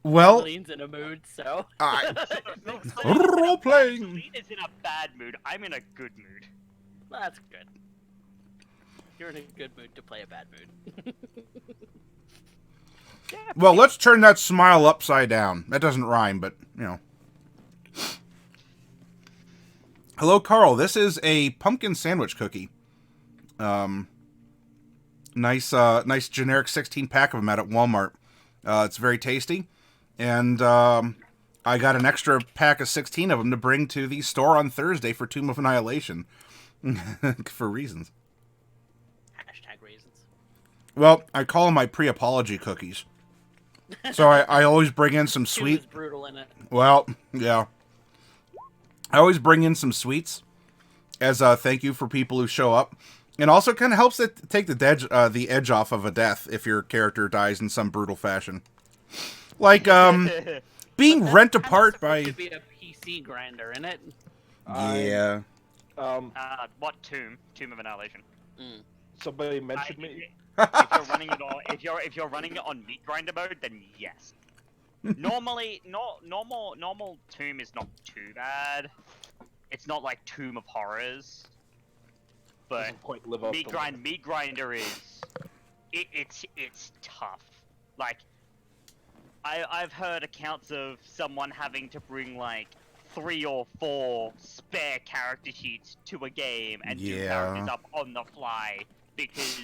Well, Celine's in a mood, so. role playing. Celine is in a bad mood. I'm in a good mood. Well, that's good. You're in a good mood to play a bad mood. Yeah, Well, let's turn that smile upside down. That doesn't rhyme, but, you know. Hello, Carl. This is a pumpkin sandwich cookie. Nice generic 16-pack of them out at Walmart. It's very tasty. And I got an extra pack of 16 of them to bring to the store on Thursday for Tomb of Annihilation. For reasons. Hashtag reasons. Well, I call them my pre-apology cookies. So I always bring in some She sweet... was brutal in it. Well, yeah. I always bring in some sweets as a thank you for people who show up. And also kind of helps it take the edge off of a death if your character dies in some brutal fashion. Like, being rent apart by... To be a PC grinder, in it. Yeah. What tomb? Tomb of Annihilation. Somebody mentioned me. If you're running it on, if you're running it on meat grinder mode, then yes. Normally, normal tomb is not too bad. It's not like Tomb of Horrors. But Doesn't quite live up meat grinder is it's tough. Like I've heard accounts of someone having to bring like 3 or 4 spare character sheets to a game and do characters up on the fly because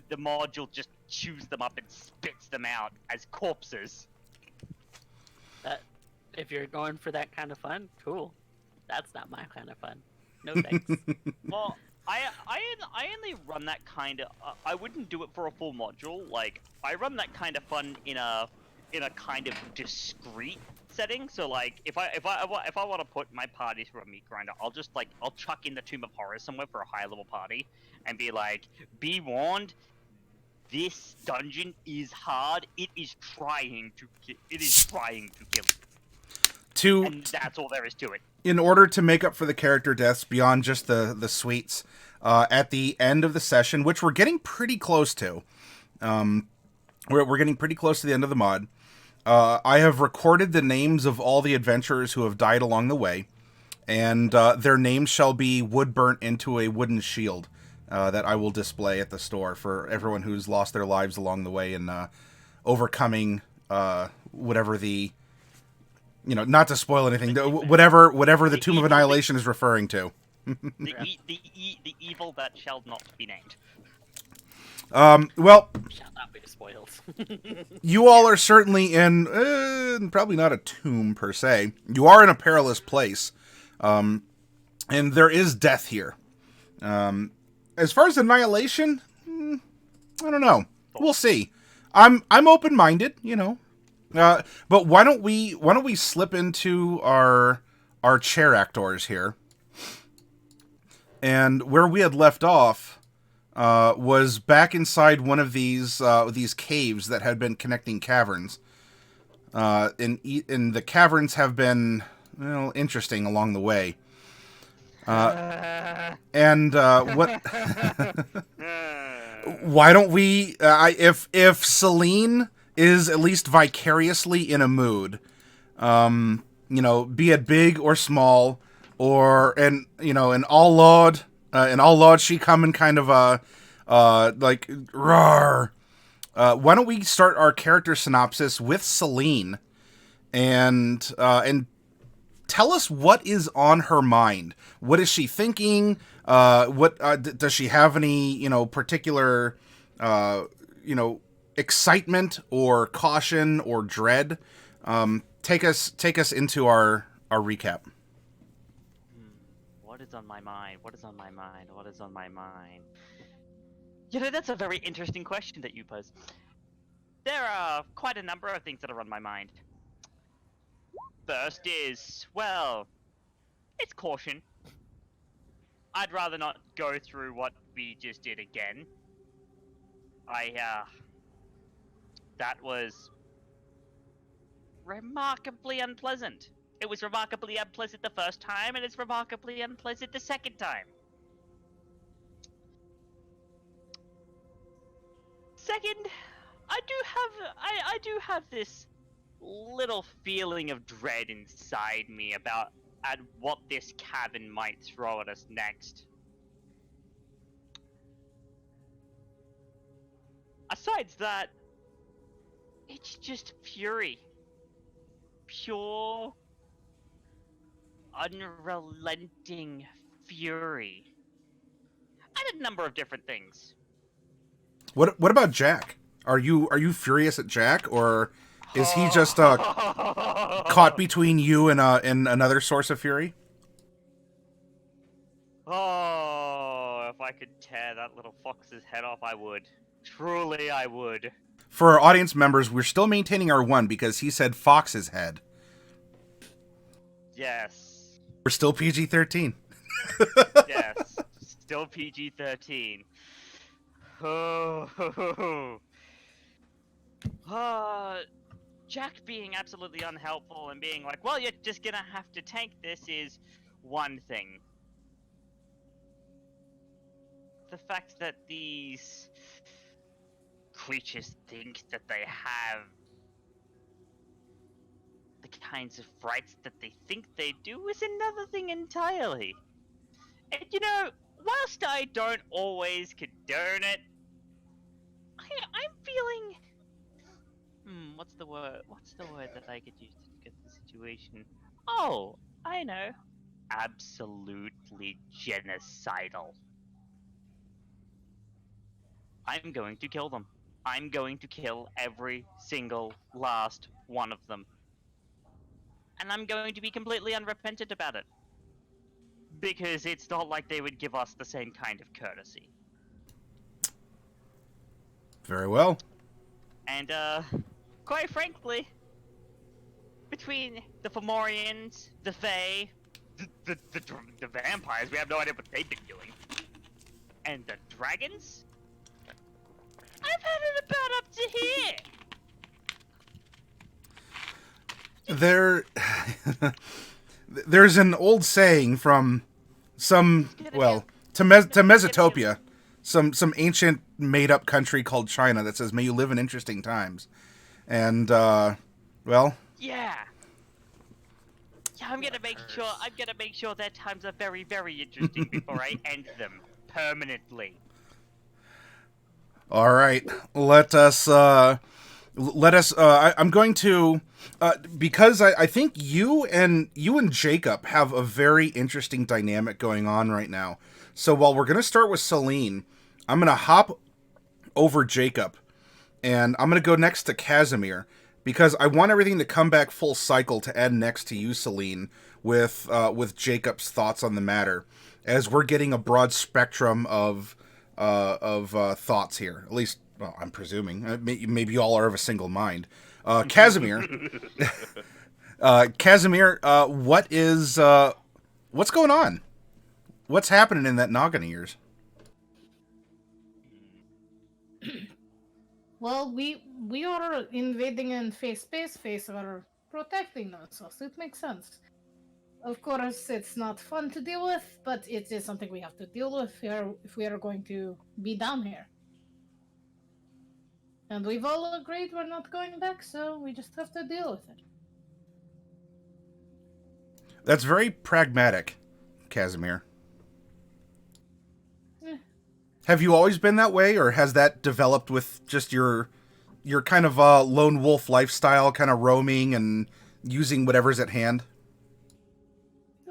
the module just chews them up and spits them out as corpses. If you're going for that kind of fun, cool. That's not my kind of fun. No thanks. Well, I only run that kind of. I wouldn't do it for a full module. Like I run that kind of fun in a kind of discrete setting. So like if I want to put my party through a meat grinder, I'll chuck in the Tomb of Horrors somewhere for a high level party and be like, be warned, this dungeon is hard. It is trying to kill you. And that's all there is to it. In order to make up for the character deaths beyond just the sweets, at the end of the session, which we're getting pretty close to, we're getting pretty close to the end of the mod, I have recorded the names of all the adventurers who have died along the way, and their names shall be wood burnt into a wooden shield that I will display at the store for everyone who's lost their lives along the way in overcoming whatever the... You know, not to spoil anything, whatever the Tomb of Annihilation is referring to. the evil that shall not be named. Well, Shall not be spoiled. you all are certainly in, probably not a tomb per se. You are in a perilous place, and there is death here. As far as Annihilation, I don't know. We'll see. I'm open-minded, you know. But why don't we slip into our chair actors here? And where we had left off was back inside one of these caves that had been connecting caverns. And the caverns have been, well, interesting along the way. And what? Why don't we? If Celine is at least vicariously in a mood, you know, be it big or small, or an all laud she come in kind of a like roar. Why don't we start our character synopsis with Celine, and tell us what is on her mind. What is she thinking? What does she have any particular excitement or caution or dread? Take us into our recap. What is on my mind? You know, that's a very interesting question that you pose. There are quite a number of things that are on my mind. First is, well, it's caution. I'd rather not go through what we just did again. That was remarkably unpleasant. It was remarkably unpleasant the first time, and it's remarkably unpleasant the second time. Second, I do have this little feeling of dread inside me about at what this cavern might throw at us next. Aside that, it's just fury. Pure, unrelenting fury. And a number of different things. What about Jack? Are you furious at Jack, or is he just caught between you and another source of fury? Oh, if I could tear that little fox's head off, I would. Truly, I would. For our audience members, we're still maintaining our one because he said Fox's head. Yes. We're still PG-13. Yes. Still PG-13. Oh. Jack being absolutely unhelpful and being like, well, you're just gonna have to tank this is one thing. The fact that these creatures think that they have the kinds of rights that they think they do is another thing entirely. And you know, whilst I don't always condone it, I'm feeling... what's the word? What's the word that I could use to get the situation? Oh, I know. Absolutely genocidal. I'm going to kill them. I'm going to kill every single last one of them. And I'm going to be completely unrepentant about it. Because it's not like they would give us the same kind of courtesy. Very well. And, quite frankly, between the Fomorians, the Fae, the vampires, we have no idea what they've been doing, and the dragons, I've had it about up to here. There's an old saying from to Mesopotapia, some ancient made-up country called China that says, "May you live in interesting times." And well, yeah, I'm gonna make sure their times are very, very interesting before I end them permanently. all right, let us. I'm going to, because I think you and Jacob have a very interesting dynamic going on right now. So while we're gonna start with Celine, I'm gonna hop over Jacob, and I'm gonna go next to Casimir because I want everything to come back full cycle to end next to you, Celine, with Jacob's thoughts on the matter, as we're getting a broad spectrum of thoughts here. At least, well, I'm presuming. Maybe you all are of a single mind. Casimir, what's going on? What's happening in that noggin of yours? Well, we are invading in space. Face are protecting us, so it makes sense. Of course, it's not fun to deal with, but it is something we have to deal with here if we are going to be down here. And we've all agreed we're not going back, so we just have to deal with it. That's very pragmatic, Casimir. Have you always been that way, or has that developed with just your kind of lone wolf lifestyle, kind of roaming and using whatever's at hand?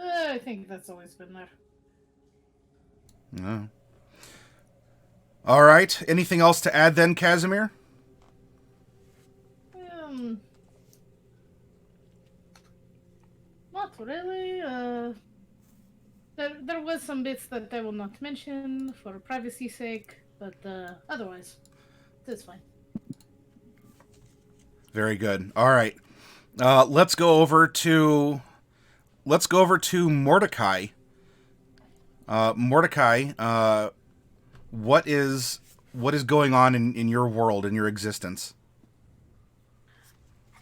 I think that's always been there. No. All right. Anything else to add then, Casimir? Not really. There was some bits that I will not mention for privacy's sake, but otherwise, it's fine. Very good. All right. Let's go over to Mordecai. Mordecai, what is going on in your world, in your existence?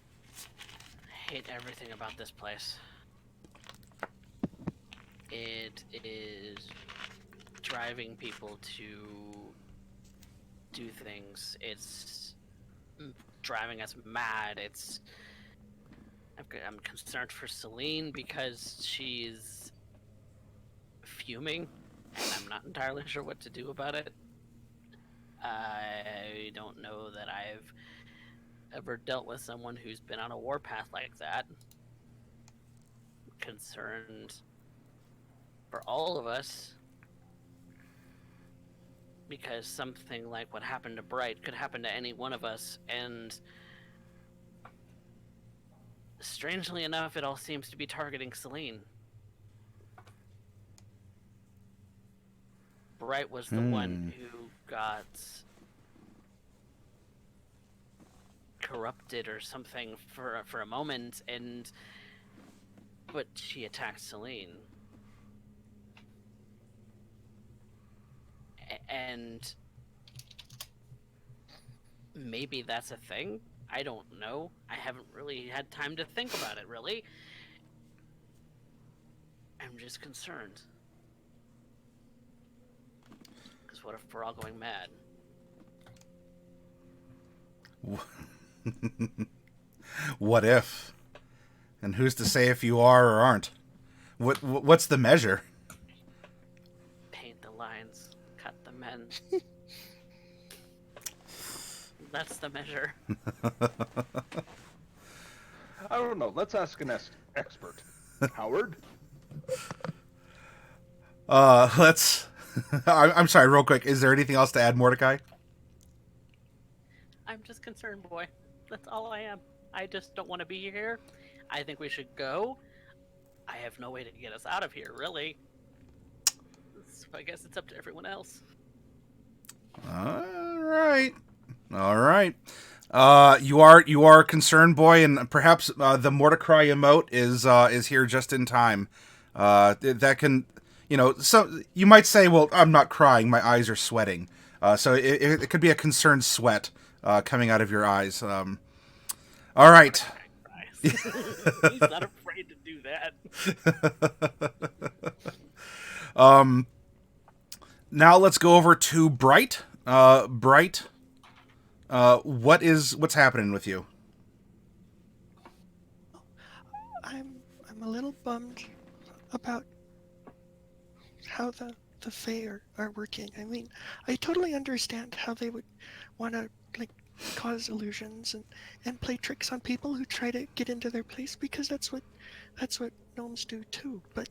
I hate everything about this place. It is driving people to do things. It's driving us mad. It's I'm concerned for Celine because she's fuming, and I'm not entirely sure what to do about it. I don't know that I've ever dealt with someone who's been on a warpath like that. I'm concerned for all of us because something like what happened to Bright could happen to any one of us, and strangely enough, it all seems to be targeting Celine. Bright was the one who got corrupted or something for a moment, but she attacked Celine. And maybe that's a thing. I don't know. I haven't really had time to think about it, really. I'm just concerned. Because what if we're all going mad? What if? And who's to say if you are or aren't? What's the measure? Paint the lines, cut the men. That's the measure. I don't know. Let's ask an expert. Howard? Let's... I'm sorry, real quick. Is there anything else to add, Mordecai? I'm just concerned, boy. That's all I am. I just don't want to be here. I think we should go. I have no way to get us out of here, really. So I guess it's up to everyone else. All right. You are a concerned boy, and perhaps the Mordecai emote is here just in time. That can, so you might say, well, I'm not crying, my eyes are sweating. So it could be a concerned sweat coming out of your eyes. All right. He's not afraid to do that. Now let's go over to Bright. Bright, what's happening with you? I'm a little bummed about how the Fae are working. I mean, I totally understand how they would want to cause illusions and play tricks on people who try to get into their place, because that's what gnomes do too. But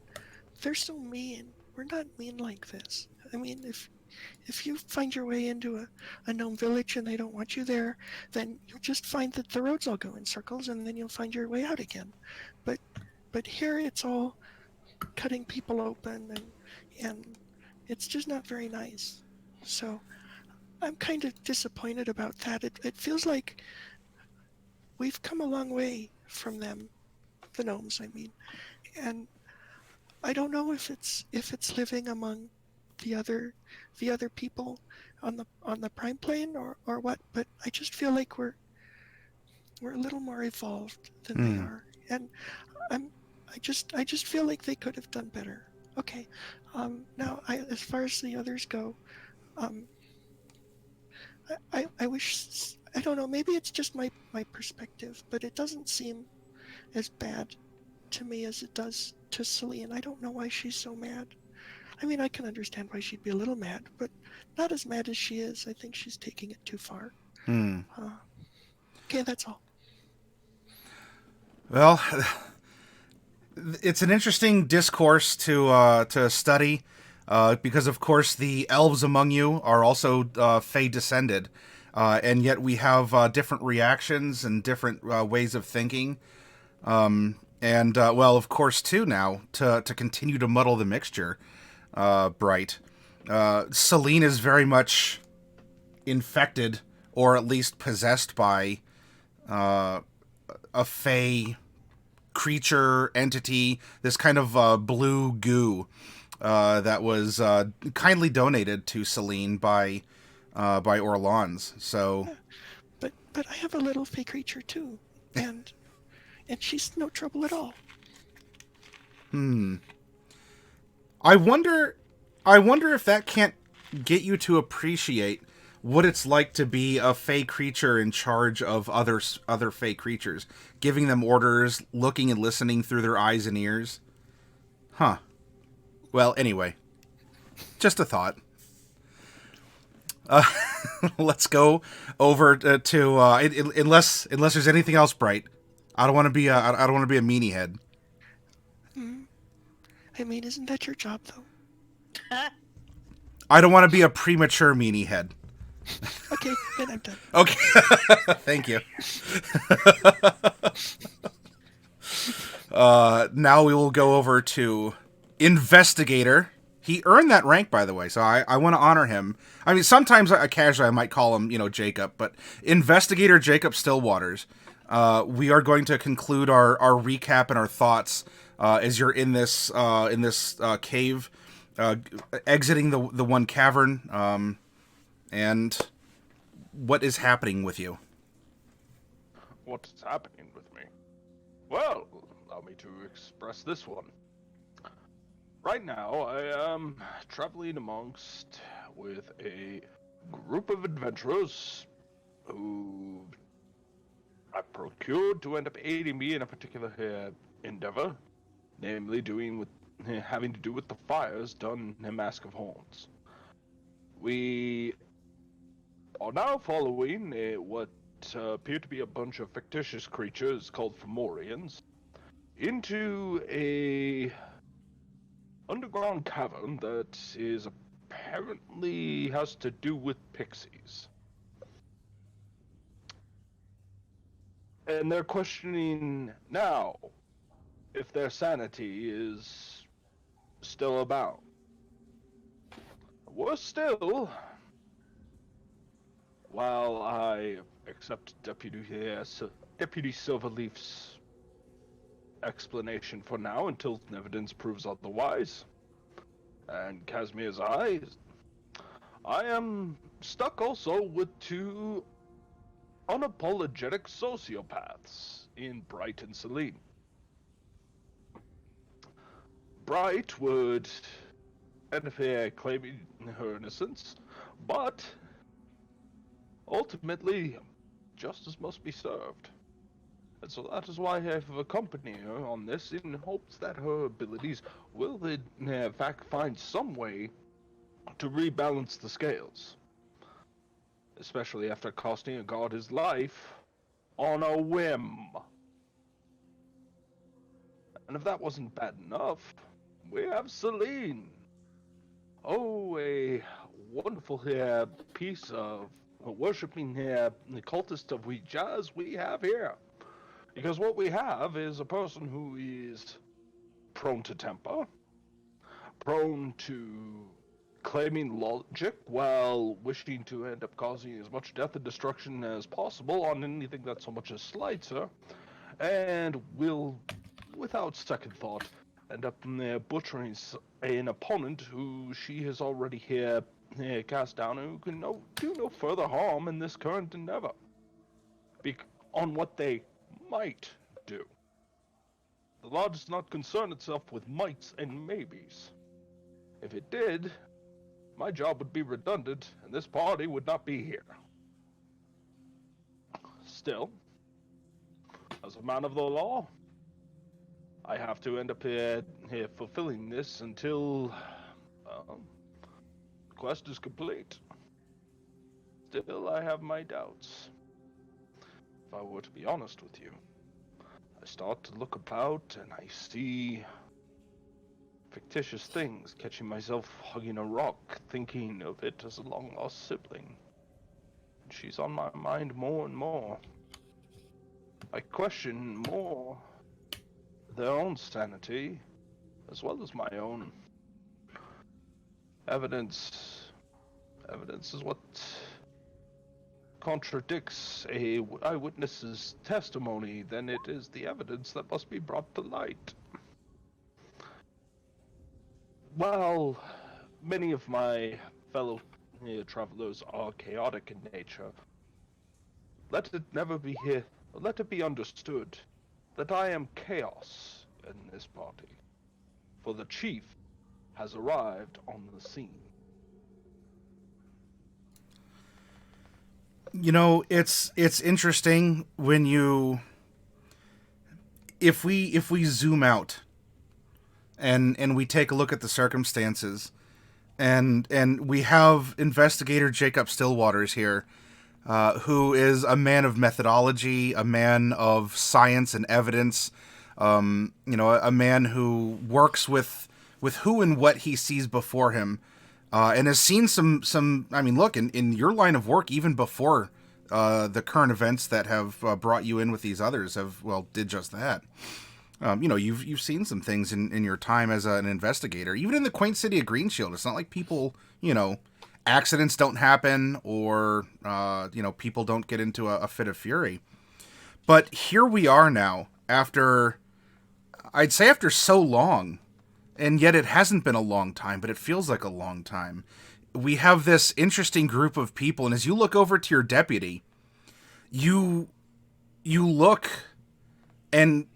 they're so mean. We're not mean like this. I mean, if you find your way into a gnome village and they don't want you there, then you'll just find that the roads all go in circles, and then you'll find your way out again. But here it's all cutting people open, and it's just not very nice. So I'm kind of disappointed about that. It feels like we've come a long way from them, the gnomes, I mean, and I don't know if it's living among the other people on the prime plane or what, but I just feel like we're a little more evolved than they are, and I just feel like they could have done better. Okay, now as far as the others go, I wish, I don't know, maybe it's just my perspective, but it doesn't seem as bad to me as it does to Celine. I don't know why she's so mad. I mean, I can understand why she'd be a little mad, but not as mad as she is. I think she's taking it too far. Okay, that's all. Well, it's an interesting discourse to study, because of course the elves among you are also Fey descended, and yet we have different reactions and different ways of thinking. And well, of course, too, now to continue to muddle the mixture, Bright, Celine is very much infected, or at least possessed by a Fey creature entity, this kind of blue goo that was kindly donated to Celine by Orlans. So, but I have a little Fey creature too, and she's no trouble at all. I wonder if that can't get you to appreciate what it's like to be a fey creature in charge of other fey creatures, giving them orders, looking and listening through their eyes and ears. Huh. Well, anyway, just a thought. Let's go over to unless there's anything else, Bright. I don't want to be I don't want to be a meanie head. I mean, isn't that your job, though? I don't want to be a premature meanie head. Okay, then I'm done. Okay, thank you. Now we will go over to Investigator. He earned that rank, by the way, so I want to honor him. I mean, sometimes casually I might call him, Jacob, but Investigator Jacob Stillwaters. We are going to conclude our recap and our thoughts as you're in this cave, exiting the one cavern, and what is happening with you. What's happening with me? Well, allow me to express this one. Right now, I am traveling amongst with a group of adventurers who I procured to end up aiding me in a particular endeavor, namely having to do with the fires done in Mask of Horns. We are now following what appear to be a bunch of fictitious creatures called Fomorians into a underground cavern that is apparently has to do with pixies. And they're questioning now if their sanity is still about. Worse still, while I accept Deputy Silverleaf's explanation for now until evidence proves otherwise, and Casimir's eyes, I am stuck also with two unapologetic sociopaths in Bright and Celine. Bright would end up claiming her innocence, but ultimately justice must be served. And so that is why I have accompanied her on this in hopes that her abilities will in fact find some way to rebalance the scales. Especially after costing a god his life on a whim. And if that wasn't bad enough, we have Celine. Oh, a wonderful piece of worshipping the cultist of Ouijas we have here. Because what we have is a person who is prone to temper, prone to claiming logic while wishing to end up causing as much death and destruction as possible on anything that so much as slights her, and will, without second thought, end up butchering an opponent who she has already cast down and who can do no further harm in this current endeavor. On what they might do. The law does not concern itself with mights and maybes. If it did, my job would be redundant, and this party would not be here. Still, as a man of the law, I have to end up fulfilling this until the quest is complete. Still, I have my doubts. If I were to be honest with you, I start to look about and I see fictitious things, catching myself hugging a rock, thinking of it as a long-lost sibling. And she's on my mind more and more. I question more their own sanity, as well as my own. Evidence is what contradicts a eyewitness's testimony, then it is the evidence that must be brought to light. While many of my fellow travelers are chaotic in nature, let it be understood that I am chaos in this party, for the chief has arrived on the scene. You know, it's interesting when you if we zoom out and we take a look at the circumstances, and we have investigator Jacob Stillwaters here, who is a man of methodology, a man of science and evidence, a man who works with who and what he sees before him, and has seen some. I mean, look, in your line of work, even before the current events that have brought you in with these others did just that. You've seen some things in your time as an investigator, even in the quaint city of Greenshield. It's not like people, accidents don't happen, or people don't get into a fit of fury. But here we are now, I'd say after so long, and yet it hasn't been a long time, but it feels like a long time. We have this interesting group of people, and as you look over to your deputy, you look and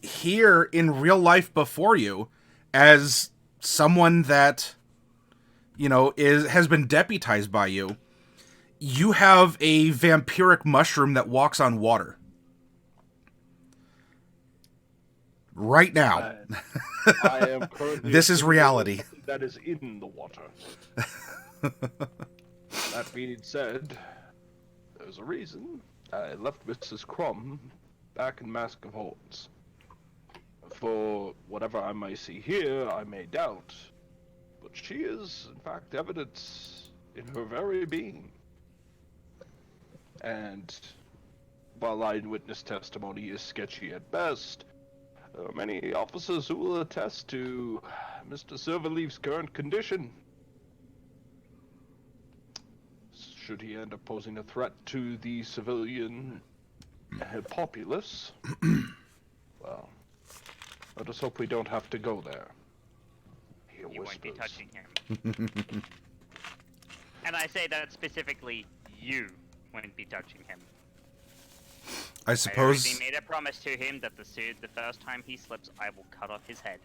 hear in real life before you as someone that has been deputized by you. You have a vampiric mushroom that walks on water right now. I am currently this is reality. That is in the water. That being said, there's a reason I left Mrs. Crumb back in Mask of Horns. For whatever I may see here, I may doubt, but she is, in fact, evidence in her very being. And while eyewitness testimony is sketchy at best, there are many officers who will attest to Mr. Silverleaf's current condition. Should he end up posing a threat to the civilian populace, well, let us hope we don't have to go there. You won't be touching him. And I say that specifically, you won't be touching him. I suppose. I already made a promise to him that the first time he slips, I will cut off his head.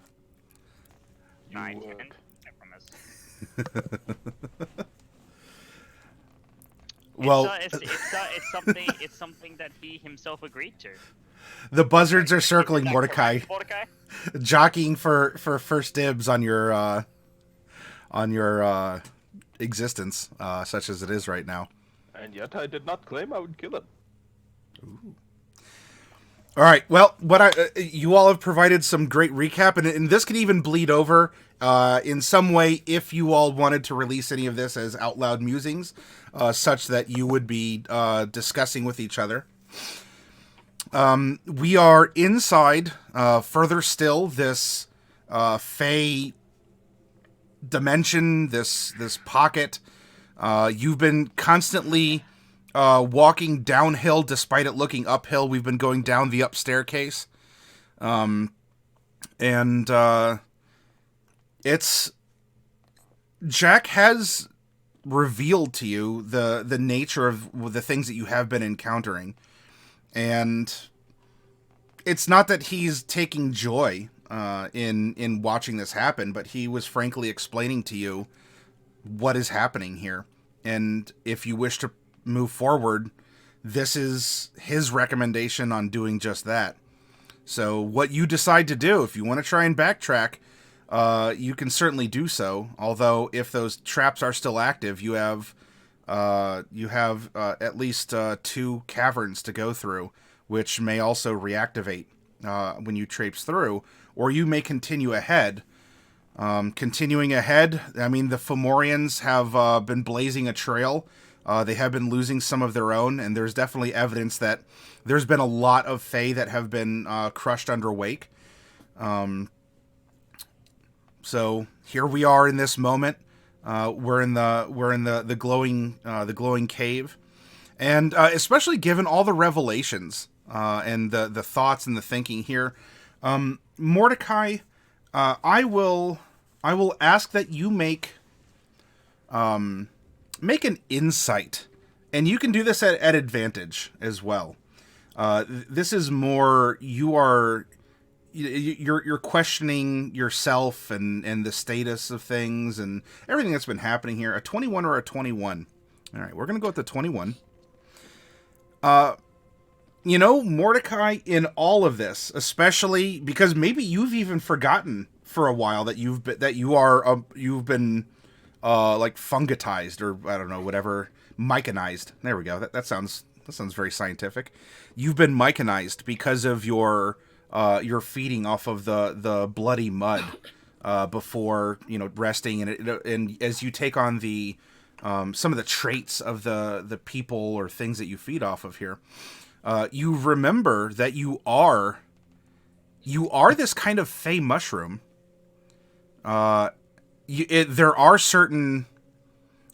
I promise. Well, it's something that he himself agreed to. The buzzards are circling, Mordecai, jockeying for first dibs on your existence, such as it is right now. And yet I did not claim I would kill him. Ooh. All right. Well, you all have provided some great recap, and this could even bleed over in some way if you all wanted to release any of this as out loud musings, such that you would be discussing with each other. We are inside, further still, this Fey dimension, this pocket. You've been constantly walking downhill despite it looking uphill. We've been going down the up staircase. It's... Jack has revealed to you the nature of the things that you have been encountering. And it's not that he's taking joy in watching this happen, but he was frankly explaining to you what is happening here. And if you wish to move forward, this is his recommendation on doing just that. So what you decide to do, if you want to try and backtrack, you can certainly do so. Although if those traps are still active, you have at least 2 caverns to go through, which may also reactivate when you traipse through, or you may continue ahead. Continuing ahead, I mean, the Fomorians have been blazing a trail. They have been losing some of their own, and there's definitely evidence that there's been a lot of Fae that have been crushed under Wake. So here we are in this moment. We're in the glowing cave, and especially given all the revelations and the thoughts and the thinking here, Mordecai, I will ask that you make an insight, and you can do this at advantage as well. This is more you're questioning yourself and the status of things and everything that's been happening here. A 21 or a 21 All right, we're going to go with the 21. Mordecai, in all of this, especially because maybe you've even forgotten for a while that you've been like fungatized, or I don't know, whatever, myconized. There we go. That sounds very scientific. You've been myconized because of your feeding off of the bloody mud before resting, and as you take on the some of the traits of the people or things that you feed off of here. You remember that you are this kind of fey mushroom. There are certain,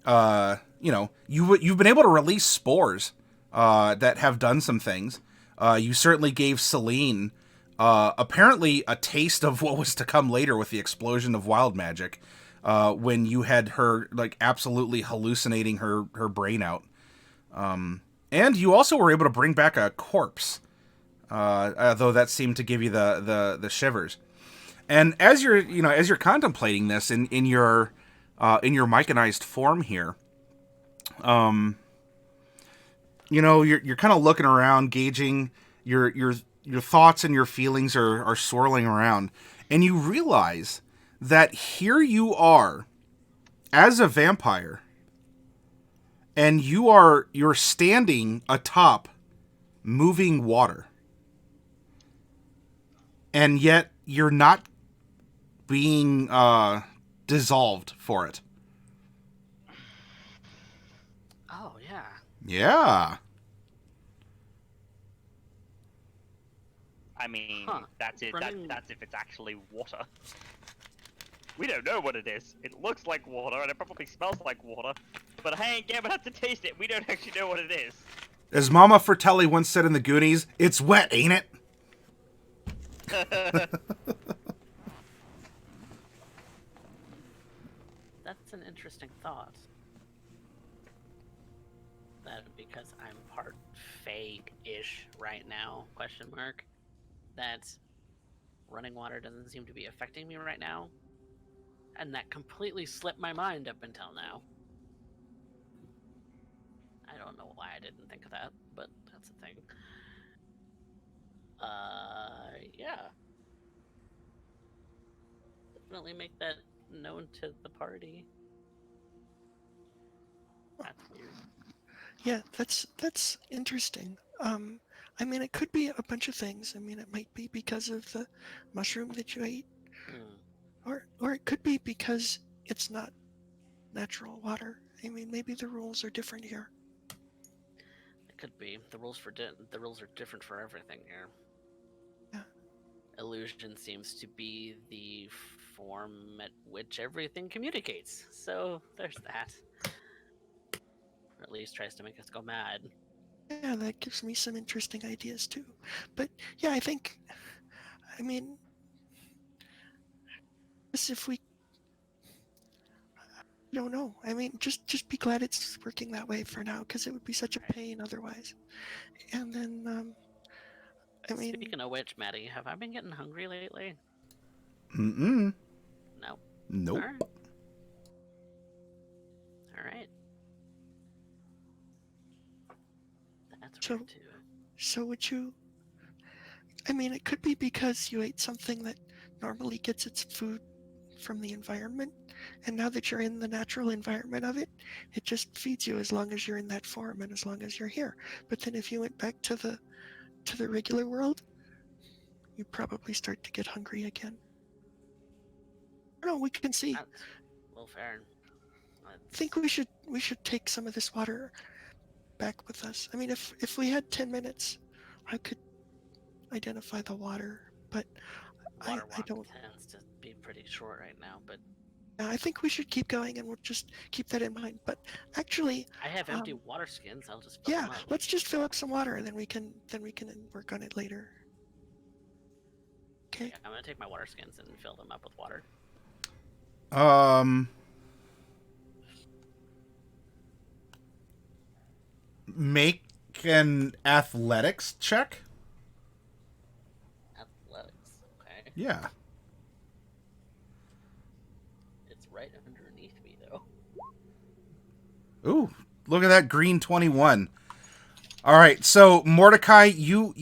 you've been able to release spores that have done some things. You certainly gave Celine apparently a taste of what was to come later with the explosion of wild magic, when you had her like absolutely hallucinating her brain out. And you also were able to bring back a corpse, though that seemed to give you the shivers. And as you're contemplating this in your myconized form here, you're kind of looking around, gauging your thoughts, and your feelings are swirling around, and you realize that here you are as a vampire. And you're standing atop moving water. And yet you're not being dissolved for it. Oh, yeah. Yeah. I mean, Huh. that's it. Running- That's if it's actually water. We don't know what it is. It looks like water, and it probably smells like water. But I ain't gonna have to taste it. We don't actually know what it is. As Mama Fratelli once said in the Goonies, it's wet, ain't it? That's an interesting thought. That because I'm part fey-ish right now, question mark, that running water doesn't seem to be affecting me right now. And that completely slipped my mind up until now. I don't know why I didn't think of that, but that's a thing. Yeah. Definitely make that known to the party. That's weird. Yeah, that's interesting. I mean, it could be a bunch of things. I mean, it might be because of the mushroom that you ate, or it could be because it's not natural water. I mean, maybe the rules are different here. It could be. The rules are different for everything here. Yeah. Illusion seems to be the form at which everything communicates. So there's that. Or at least tries to make us go mad. Yeah, that gives me some interesting ideas too. But yeah, I mean, as if we don't know. I mean, just be glad it's working that way for now, because it would be such a pain otherwise. And then, I mean, Speaking of which, Matty, have I been getting hungry lately? Mm-mm. No. Nope. All right. That's So- weird too. so would you? I mean, it could be because you ate something that normally gets its food from the environment, and now that you're in the natural environment of it, it just feeds you as long as you're in that form and as long as you're here. But then if you went back to the regular world, you probably start to get hungry again. No, we can see. That's well fair. I think we should take some of this water back with us. I mean, if we had 10 minutes, I could identify the water, but Water I walk don't. tends to be pretty short right now, but I think we should keep going, and we'll just keep that in mind. But actually, I have empty water skins. I'll just fill yeah, them up. let's just fill up some water, and then we can work on it later. Okay. Yeah, I'm gonna take my water skins and fill them up with water. Make an athletics check. Athletics. Okay. Yeah. It's right underneath me though. Ooh, Look at that green 21. All right, so Mordecai, you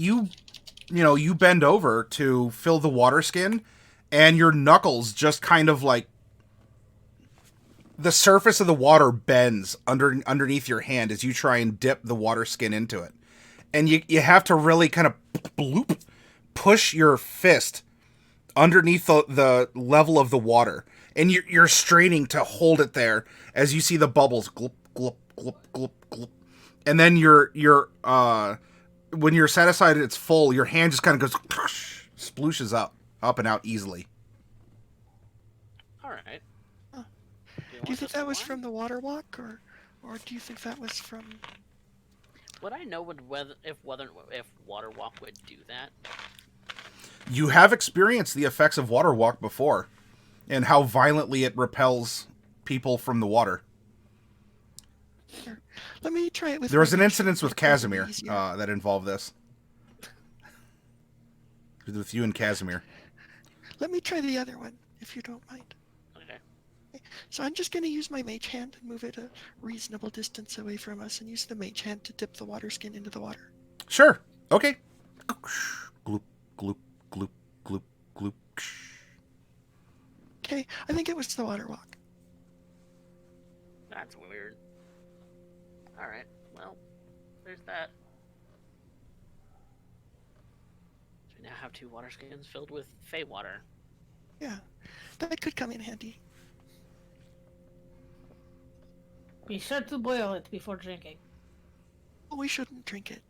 bend over to fill the water skin, and your knuckles just kind of like the surface of the water bends underneath your hand as you try and dip the water skin into it. And you have to really kind of bloop, push your fist underneath the level of the water. And you're straining to hold it there as you see the bubbles glop, glop, glop, glop, glop. And then when you're satisfied it's full, your hand just kind of goes, splooshes up and out easily. All right. Do you think that was from the water walk, or do you think that was from? Would I know if water walk would do that? You have experienced the effects of water walk before, and how violently it repels people from the water. Sure. Let me try it with. There was an my incident with Casimir easier. that involved this. With you and Casimir. Let me try the other one, if you don't mind. Okay. So I'm just going to use my mage hand and move it a reasonable distance away from us, and use the mage hand to dip the water skin into the water. Sure. Okay. Gloop, gloop, gloop, gloop, gloop. Okay, I think it was the water walk. That's weird. All right. Well, there's that. So we now have 2 water skins filled with Fey water. Yeah, that could come in handy. Be sure to boil it before drinking. Oh, we shouldn't drink it.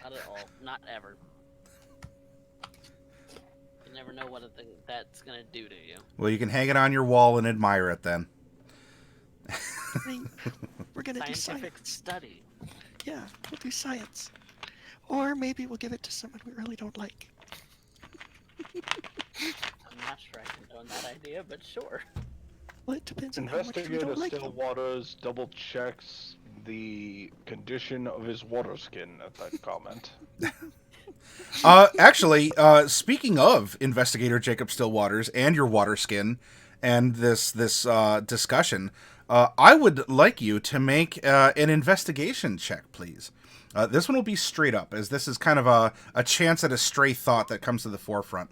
Not at all. Not ever. You never know what that's gonna do to you. Well, you can hang it on your wall and admire it then. I mean, we're going to do Scientific science. study. Yeah, we'll do science. Or maybe we'll give it to someone we really don't like. I'm not sure I condone that idea, but sure. Well, it depends on how much we Investigator don't like them. Stillwaters double checks the condition of his water skin at that comment. Actually, speaking of Investigator Jacob Stillwaters and your water skin and this discussion, I would like you to make an investigation check, please. This one will be straight up, as this is kind of a chance at a stray thought that comes to the forefront.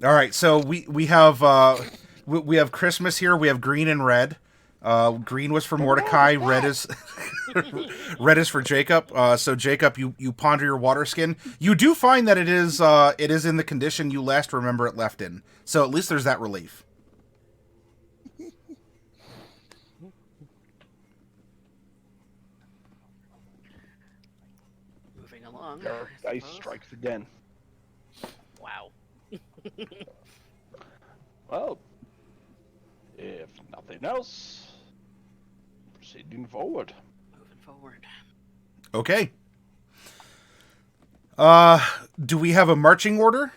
All right, so we have Christmas here. We have green and red. Green was for Mordecai. Red is red is for Jacob. So Jacob, you ponder your water skin. You do find that it is in the condition you last remember it left in. So at least there's that relief. Moving along. Your I dice suppose. strikes again. Wow. Well, if nothing else, proceeding forward. Moving forward. Okay. Do we have a marching order?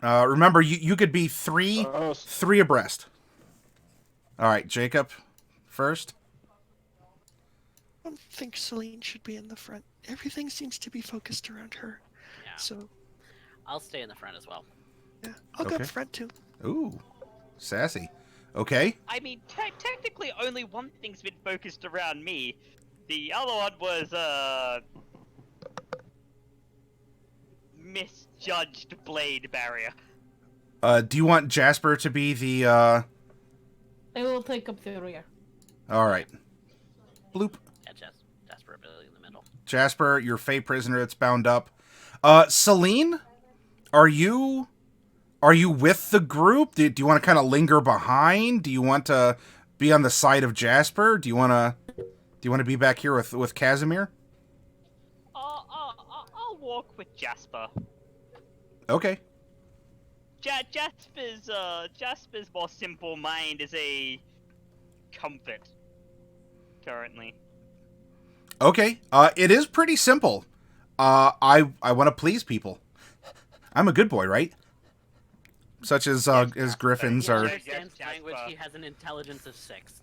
Remember, you could be three abreast. All right, Jacob, first. I don't think Celine should be in the front. Everything seems to be focused around her. Yeah. So, I'll stay in the front as well. yeah, I'll go Okay. up front too. Ooh, sassy. Okay. I mean, technically only one thing's been focused around me. The other one was, misjudged blade barrier. Do you want Jasper to be the? I will take up the rear. All right. Bloop. Yeah, Jasper ability in the middle. Jasper, your Fey prisoner that's bound up. Celine, are you with the group? Do you want to kind of linger behind? Do you want to be on the side of Jasper? Do you want to be back here with Casimir? I'll walk with Jasper. Okay. Jasper's more simple mind is a comfort. Currently. Okay. It is pretty simple. I want to please people. I'm a good boy, right? Such as griffins He are. understands Yes, language. Jasper. He has an intelligence of 6.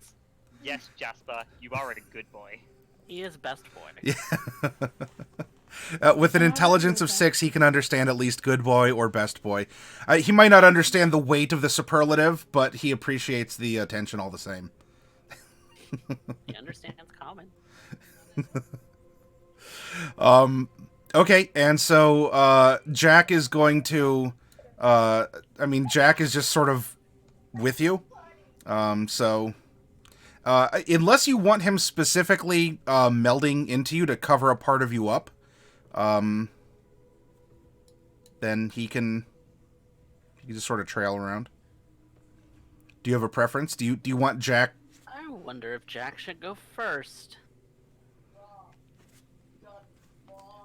Yes, Jasper, you are a good boy. He is best boy. Yeah. With an intelligence of 6, he can understand at least good boy or best boy. He might not understand the weight of the superlative, but he appreciates the attention all the same. He understands Okay, and so Jack is going to. Jack is just sort of with you. So unless you want him specifically melding into you to cover a part of you up, then he can just sort of trail around. Do you have a preference? Do you want Jack? I wonder if Jack should go first.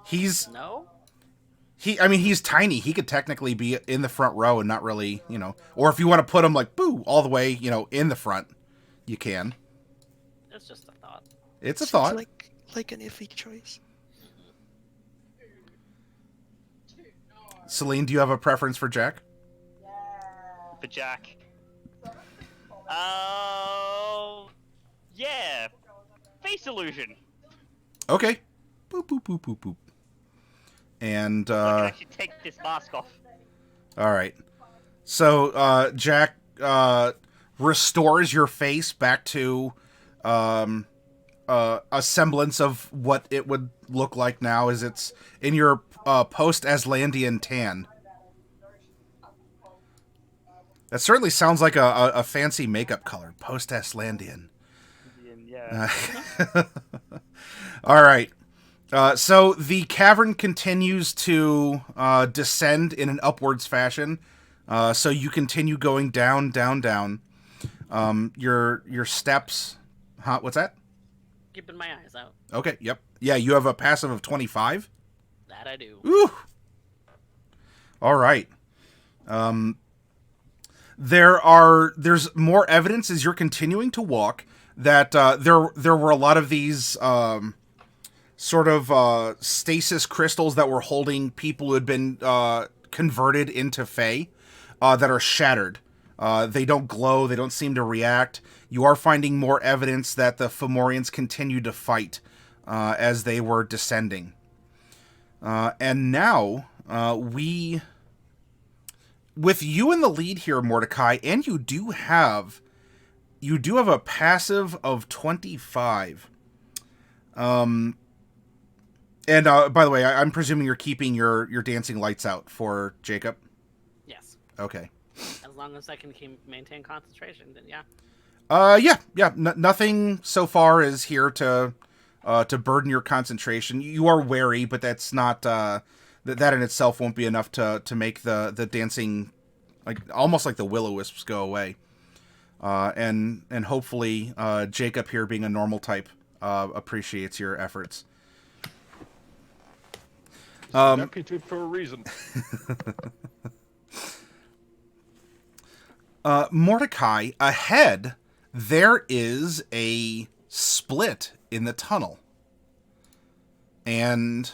He's No? he's tiny. He could technically be in the front row and not really, or if you want to put him like all the way, in the front, you can. It's just a thought. It's a Seems thought. like an iffy choice. Celine, do you have a preference for Jack? For Jack. Oh, yeah. Face illusion. Okay. Boop boop boop boop boop. And I should take this mask off. all right. So Jack restores your face back to a semblance of what it would look like now, as it's in your post-Aslandian tan. That certainly sounds like a fancy makeup color, post-Aslandian. Yeah. All right. So the cavern continues to descend in an upwards fashion. So you continue going down, down, down. Your steps. Huh? What's that? Keeping my eyes out. Okay. Yep. Yeah. You have a passive of 25. That I do. Ooh. All right. There's more evidence as you're continuing to walk that there were a lot of these sort of stasis crystals that were holding people who had been converted into Fae that are shattered. They don't glow. They don't seem to react. You are finding more evidence that the Fomorians continued to fight as they were descending. And now with you in the lead here, Mordecai, and you do have a passive of 25. And by the way, I'm presuming you're keeping your dancing lights out for Jacob. Yes. Okay. As long as I can maintain concentration, then yeah. Yeah. Nothing so far is here to burden your concentration. You are wary, but that's not that in itself won't be enough to make the dancing, like almost like the will-o-wisps, go away. And hopefully Jacob here, being a normal type, appreciates your efforts. Deputy for a reason. Mordecai, ahead, there is a split in the tunnel. And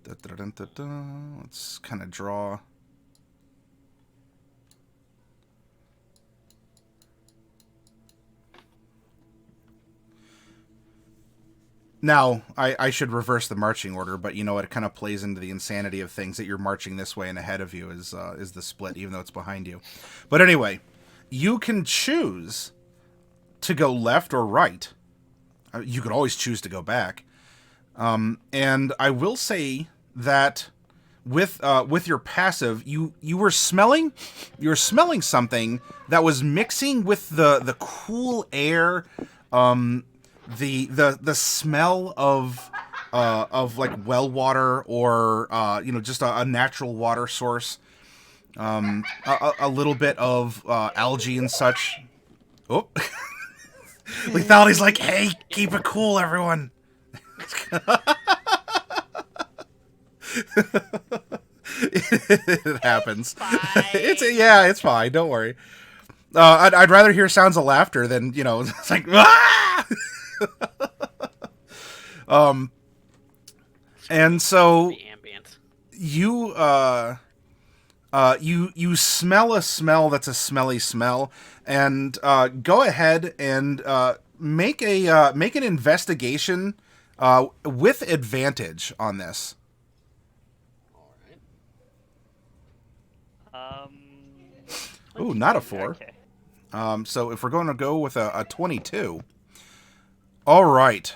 let's kind of draw. Now, I should reverse the marching order, but you know what? It kind of plays into the insanity of things that you're marching this way and ahead of you is the split, even though it's behind you. But anyway, you can choose to go left or right. You could always choose to go back. And I will say that with your passive, you were smelling something that was mixing with the cool air, the smell of like well water or just a natural water source, a little bit of algae and such. Oh, Lethality's like, hey, keep it cool, everyone. It happens. It's fine. Don't worry. I'd rather hear sounds of laughter than it's like ah! And so The ambient. you you smell a smell that's a smelly smell, and go ahead and make an investigation with advantage on this. Ooh, not a 4. Okay. So if we're going to go with a 22, All right.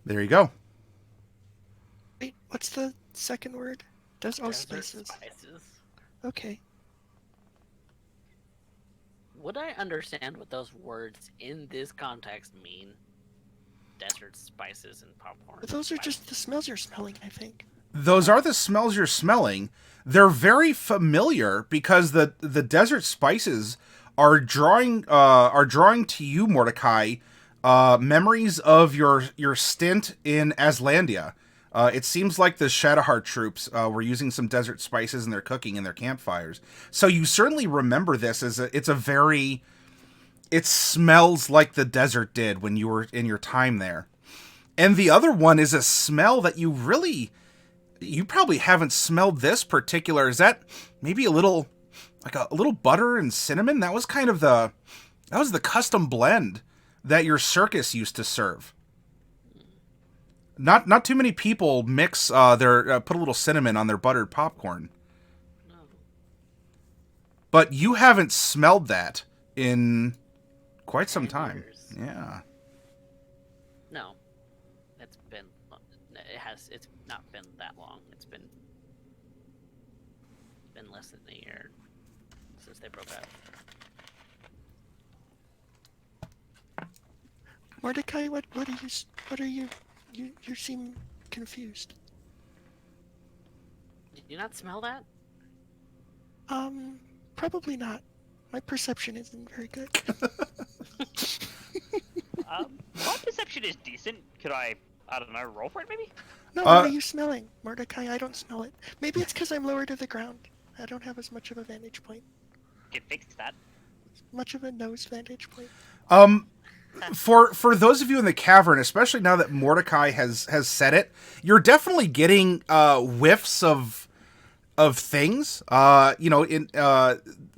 There you go. Wait, what's the second word? Desert spices. spices. Okay. Would I understand what those words in this context mean? Desert spices and popcorn. But those are spices. just the smells you're smelling, I think. Those are the smells you're smelling. They're very familiar because the desert spices are drawing to you, Mordecai, memories of your stint in Aslandia. It seems like the Shadowheart troops were using some desert spices in their cooking in their campfires. So you certainly remember this as it smells like the desert did when you were in your time there. And the other one is a smell that you probably haven't smelled this particular. Is that maybe a little butter and cinnamon? That was the custom blend that your circus used to serve. Not too many people mix put a little cinnamon on their buttered popcorn. No. But you haven't smelled that in quite some 10 time. years. Yeah. No. It's not been that long. It's been less than a year since they broke up. Mordecai, what are you? You seem confused. Did you not smell that? Probably not. My perception isn't very good. My perception is decent. Could I don't know, roll for it maybe? No, what are you smelling? Mordecai, I don't smell it. Maybe it's because I'm lower to the ground. I don't have as much of a vantage point. Can fix that. Much of a nose vantage point. For those of you in the cavern, especially now that Mordecai has said it, you're definitely getting whiffs of things. In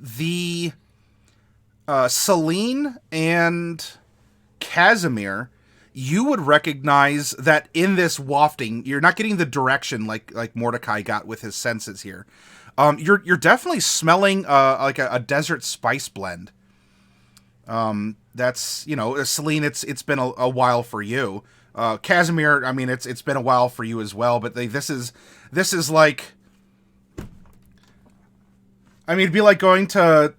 the Celine and Casimir, you would recognize that in this wafting, you're not getting the direction like Mordecai got with his senses here. You're definitely smelling like a desert spice blend. That's, Celine, it's been a while for you. Casimir, I mean, it's been a while for you as well, but this is like, I mean, it'd be like going to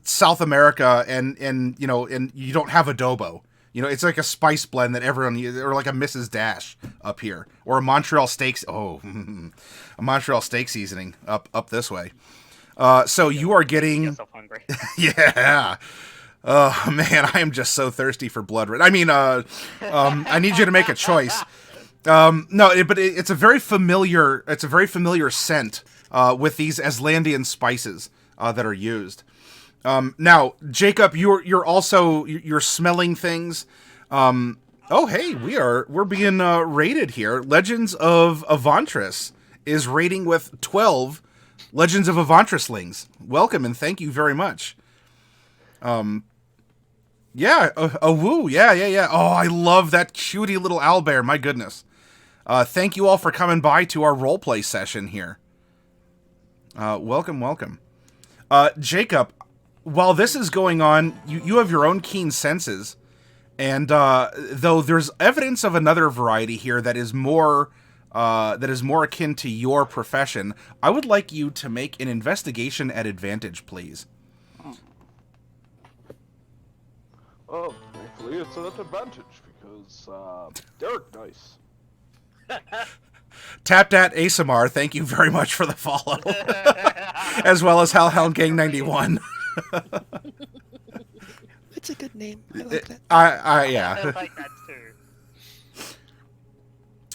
South America and you don't have adobo. It's like a spice blend that everyone, or like a Mrs. Dash up here, or a Montreal steaks. Oh, a Montreal steak seasoning up this way. So you are getting, Get so hungry. yeah. Oh man, I am just so thirsty for blood. I mean, I need you to make a choice. But it's a very familiar scent with these Aslandian spices that are used. Now, Jacob, you're smelling things. Oh hey, we're being rated here. Legends of Avantris is rating with 12 Legends of Avantrislings. Welcome and thank you very much. Yeah, a woo, yeah. Oh, I love that cutie little owlbear, my goodness. Thank you all for coming by to our roleplay session here. Welcome. Jacob, while this is going on, you have your own keen senses, and though there's evidence of another variety here that is more akin to your profession, I would like you to make an investigation at advantage, please. Oh, thankfully it's an advantage because Derek dice. TapDat ASMR, thank you very much for the follow. As well as Hellhound Gang 91. It's a good name. I like that. Yeah. I like that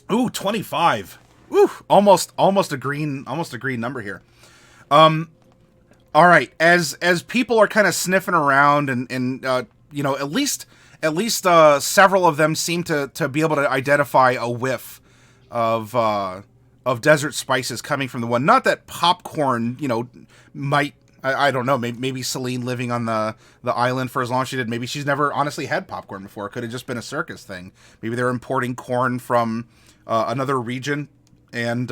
too. Ooh, 25. Ooh, almost a green number here. All right, as people are kind of sniffing around, and you know, at least several of them seem to be able to identify a whiff of desert spices coming from the one. Not that popcorn, you know, might. I don't know. Maybe Celine living on the island for as long as she did. Maybe she's never honestly had popcorn before. It could have just been a circus thing. Maybe they're importing corn from another region, and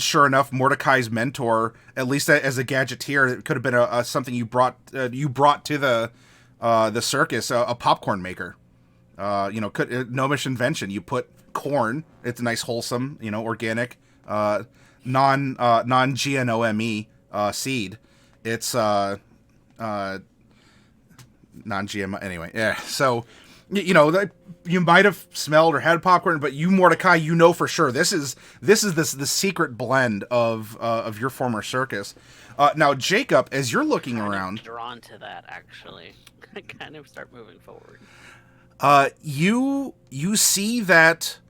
sure enough, Mordecai's mentor, at least as a gadgeteer, it could have been something you brought to the circus, a popcorn maker. You know, gnomish invention. You put corn. It's a nice, wholesome, you know, organic, non GNOME seed. It's non-GMO anyway. Yeah. So, you know, you might have smelled or had popcorn, but you, Mordecai, you know for sure this is the secret blend of your former circus. Now, Jacob, as you're looking around, drawn to that actually, I kind of start moving forward. You see that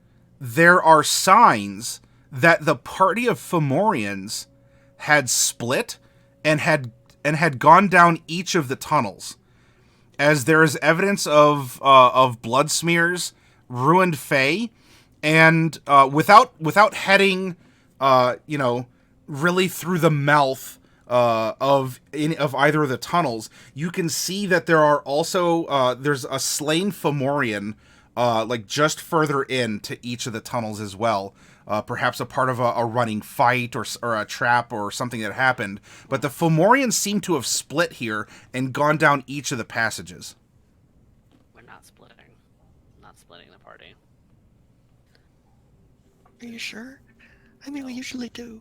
there are signs that the party of Fomorians had split and had gone down each of the tunnels, as there is evidence of blood smears, ruined Fae, and without heading, you know, really through the mouth of either of the tunnels, you can see that there are also there's a slain Fomorian like just further in to each of the tunnels as well. Perhaps a part of a running fight or a trap or something that happened. But the Fomorians seem to have split here and gone down each of the passages. We're not splitting. Not splitting the party. Are you sure? I mean, we usually do.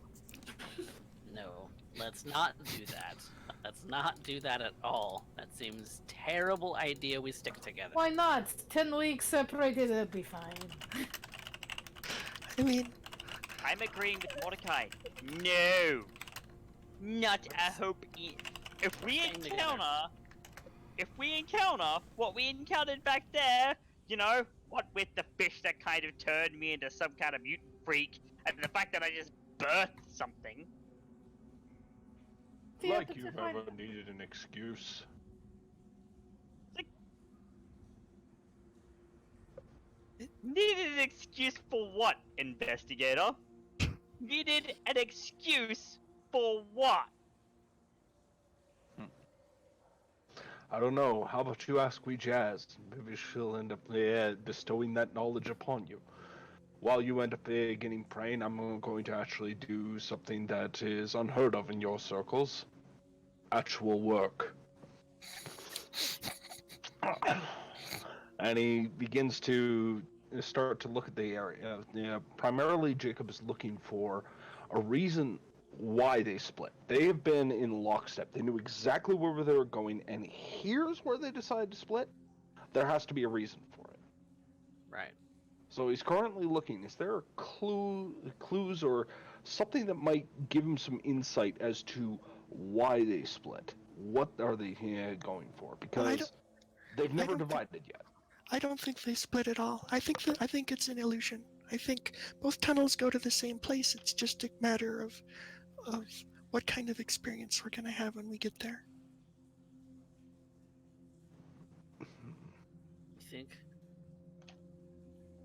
No, let's not do that. Let's not do that at all. That seems terrible idea. We stick together. Why not? 10 weeks separated, it'll be fine. I mean, I'm agreeing with Mordecai. No, not a hope. If we encounter what we encountered back there, you know, what with the fish that kind of turned me into some kind of mutant freak, and the fact that I just birthed something. Like you've ever needed an excuse. Needed an excuse for what, investigator? Needed an excuse for what? I don't know. How about you ask Wee Jazz? Maybe she'll end up bestowing that knowledge upon you. While you end up getting praying, I'm going to actually do something that is unheard of in your circles. Actual work. And he begins to start to look at the area. Primarily, Jacob is looking for a reason why they split. They have been in lockstep. They knew exactly where they were going, and here's where they decided to split. There has to be a reason for it. Right. So he's currently looking. Is there a clues or something that might give him some insight as to why they split? What are they going for? Because they've never divided yet. I don't think they split at all. I think it's an illusion. I think both tunnels go to the same place. It's just a matter of what kind of experience we're gonna have when we get there. You think?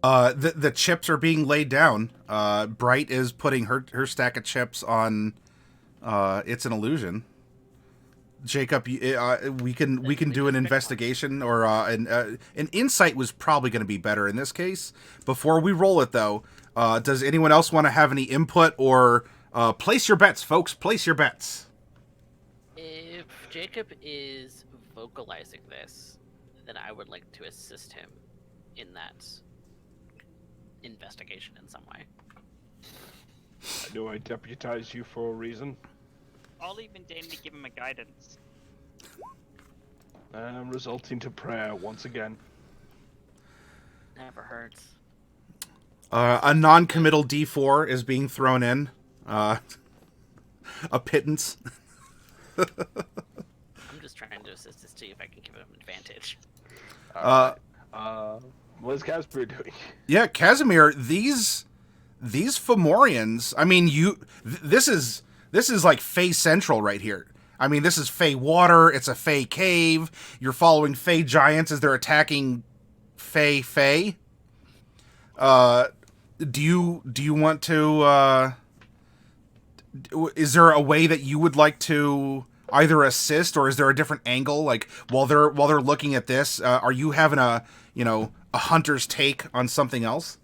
The chips are being laid down. Bright is putting her stack of chips on. It's an illusion. Jacob, we can do an investigation or an insight was probably going to be better in this case. Before we roll it, though, does anyone else want to have any input or place your bets, folks? Place your bets. If Jacob is vocalizing this, then I would like to assist him in that investigation in some way. I knew I deputized you for a reason. I'll even deign to give him a guidance. And resulting to prayer once again. Never hurts. A non-committal D4 is being thrown in. A pittance. I'm just trying to assist to see if I can give him an advantage. What's Casimir doing? Yeah, Casimir, these Fomorians, I mean, this is this is like Fey Central right here. I mean, this is Fey water. It's a Fey cave. You're following Fey giants as they're attacking Fey. Do you want to? Is there a way that you would like to either assist, or is there a different angle? Like while they're looking at this, are you having a hunter's take on something else?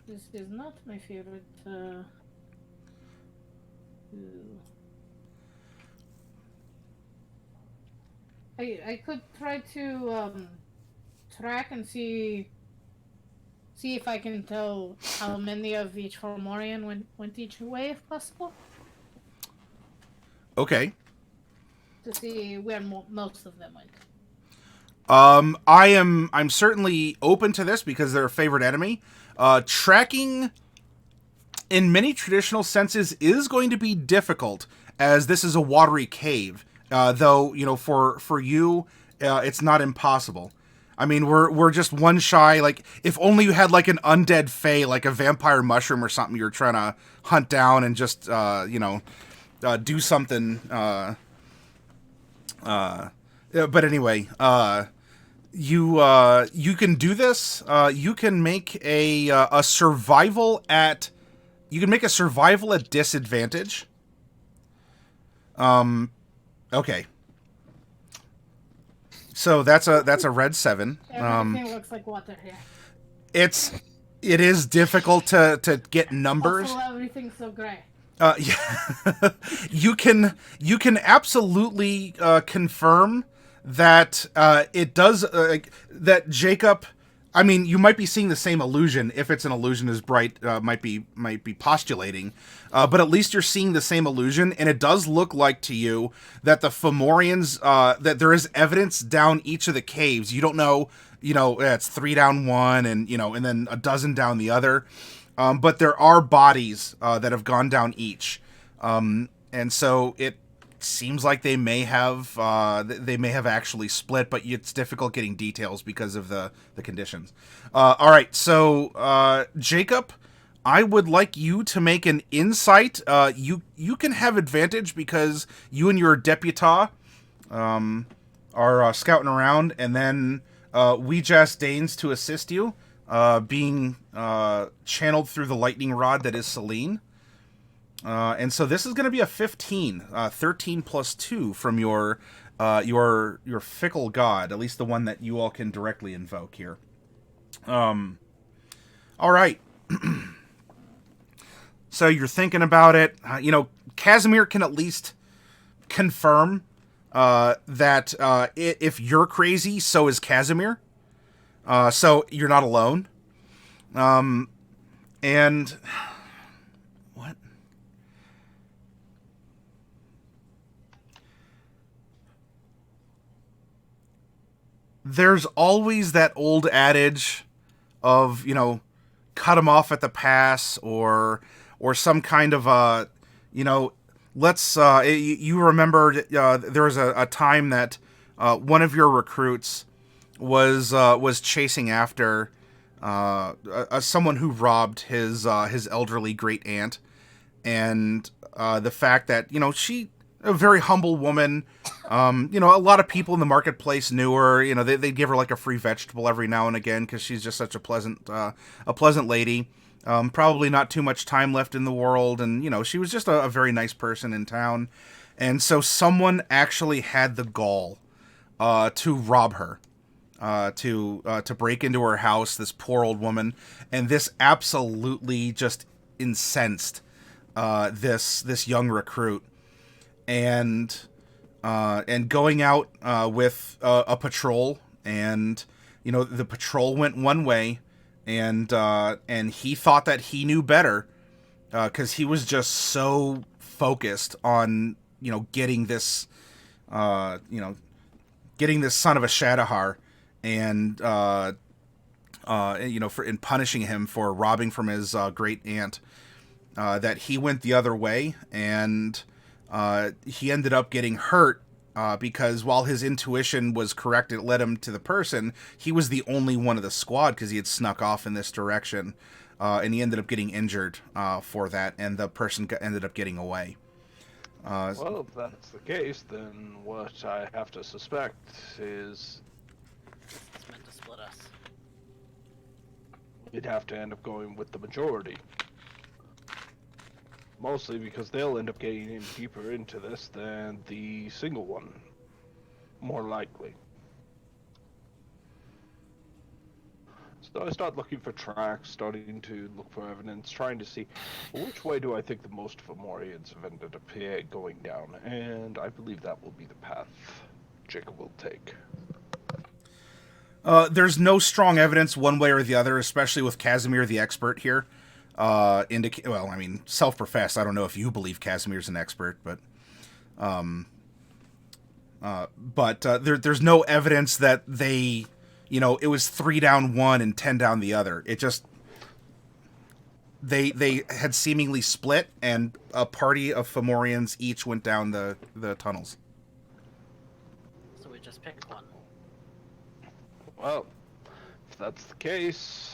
This is not my favorite. I could try to track and see if I can tell how many of each Fomorian went each way, if possible. Okay. To see where most of them went. I'm certainly open to this because they're a favorite enemy. Tracking, in many traditional senses, is going to be difficult, as this is a watery cave. Though, for you, it's not impossible. I mean, we're just one shy. Like, if only you had like an undead Fey, like a vampire mushroom or something, you're trying to hunt down and just, do something. But anyway, you can do this. You can make a survival at. You can make a survival at disadvantage. Okay. So that's a red 7. Everything looks like water here. It is difficult to get numbers. Also, everything's so gray. Yeah. you can absolutely confirm that it does that Jacob. I mean, you might be seeing the same illusion if it's an illusion as Bright might be postulating, but at least you're seeing the same illusion, and it does look like to you that the Fomorians that there is evidence down each of the caves. You don't know, it's 3 down one, and and then a dozen down the other, but there are bodies that have gone down each, and so it seems like they may have actually split, but it's difficult getting details because of the conditions. All right, so Jacob, I would like you to make an insight. You can have advantage because you and your deputa are scouting around, and then we just deigns to assist you, being channeled through the lightning rod that is Celine. And so this is going to be a 15, 13 plus 2 from your fickle god, at least the one that you all can directly invoke here. All right. So you're thinking about it. Casimir can at least confirm that if you're crazy, so is Casimir. So you're not alone. And what? There's always that old adage of, cut them off at the pass, or some kind of let's you remember there was a time that one of your recruits was chasing after someone who robbed his elderly great aunt, and the fact that she, a very humble woman, a lot of people in the marketplace knew her. They'd give her like a free vegetable every now and again because she's just such a pleasant lady. Probably not too much time left in the world, and she was just a very nice person in town. And so someone actually had the gall to rob her, to break into her house, this poor old woman, and this absolutely just incensed this young recruit, and going out with a patrol, and the patrol went one way, and he thought that he knew better, because he was just so focused on getting this son of a Shadowhar, and in punishing him for robbing from his great aunt, that he went the other way, and he ended up getting hurt because while his intuition was correct, it led him to the person. He was the only one of the squad because he had snuck off in this direction. and he ended up getting injured for that, and the person ended up getting away. Well, if that's the case, then what I have to suspect is It's meant to split us. we'd have to end up going with the majority. Mostly because they'll end up getting in deeper into this than the single one. More likely. So I start looking for tracks, starting to look for evidence, trying to see which way do I think the most Fomorians have ended up going down, and I believe that will be the path Jacob will take. There's no strong evidence one way or the other, especially with Casimir the expert here. Well, I mean, self-professed. I don't know if you believe Casimir's an expert, but there's no evidence that they, it was 3 down one and 10 down the other. It just they had seemingly split, and a party of Fomorians each went down the tunnels. So we just pick one. Well, if that's the case,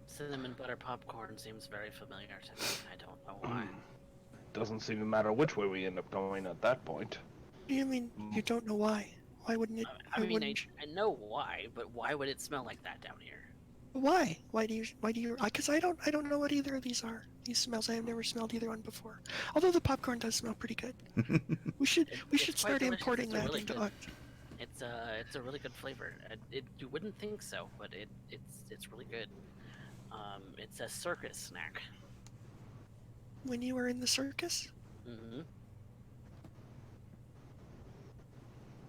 Cinnamon butter popcorn seems very familiar to me. I don't know why. doesn't seem to matter which way we end up going at that point. What do you mean you don't know why? Why wouldn't it? I why mean, wouldn't I know why, but why would it smell like that down here? Why? Why do you? Because I don't know what either of these are. These smells, I have never smelled either one before. Although the popcorn does smell pretty good. we should It's start quite delicious. importing It's a that really into good- Oct. It's a really good flavor. You wouldn't think so, but it's really good. It's a circus snack. When you were in the circus, Mm-hmm.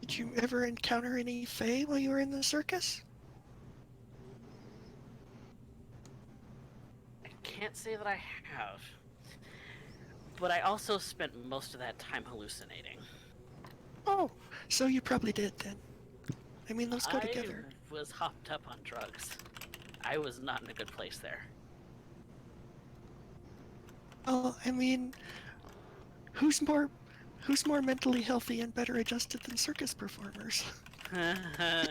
did you ever encounter any fae while you were in the circus? I can't say that I have, but I also spent most of that time hallucinating. Oh, so you probably did then. I mean, those go together. I was hopped up on drugs. I was not in a good place there. Well, I mean, who's more mentally healthy and better adjusted than circus performers? I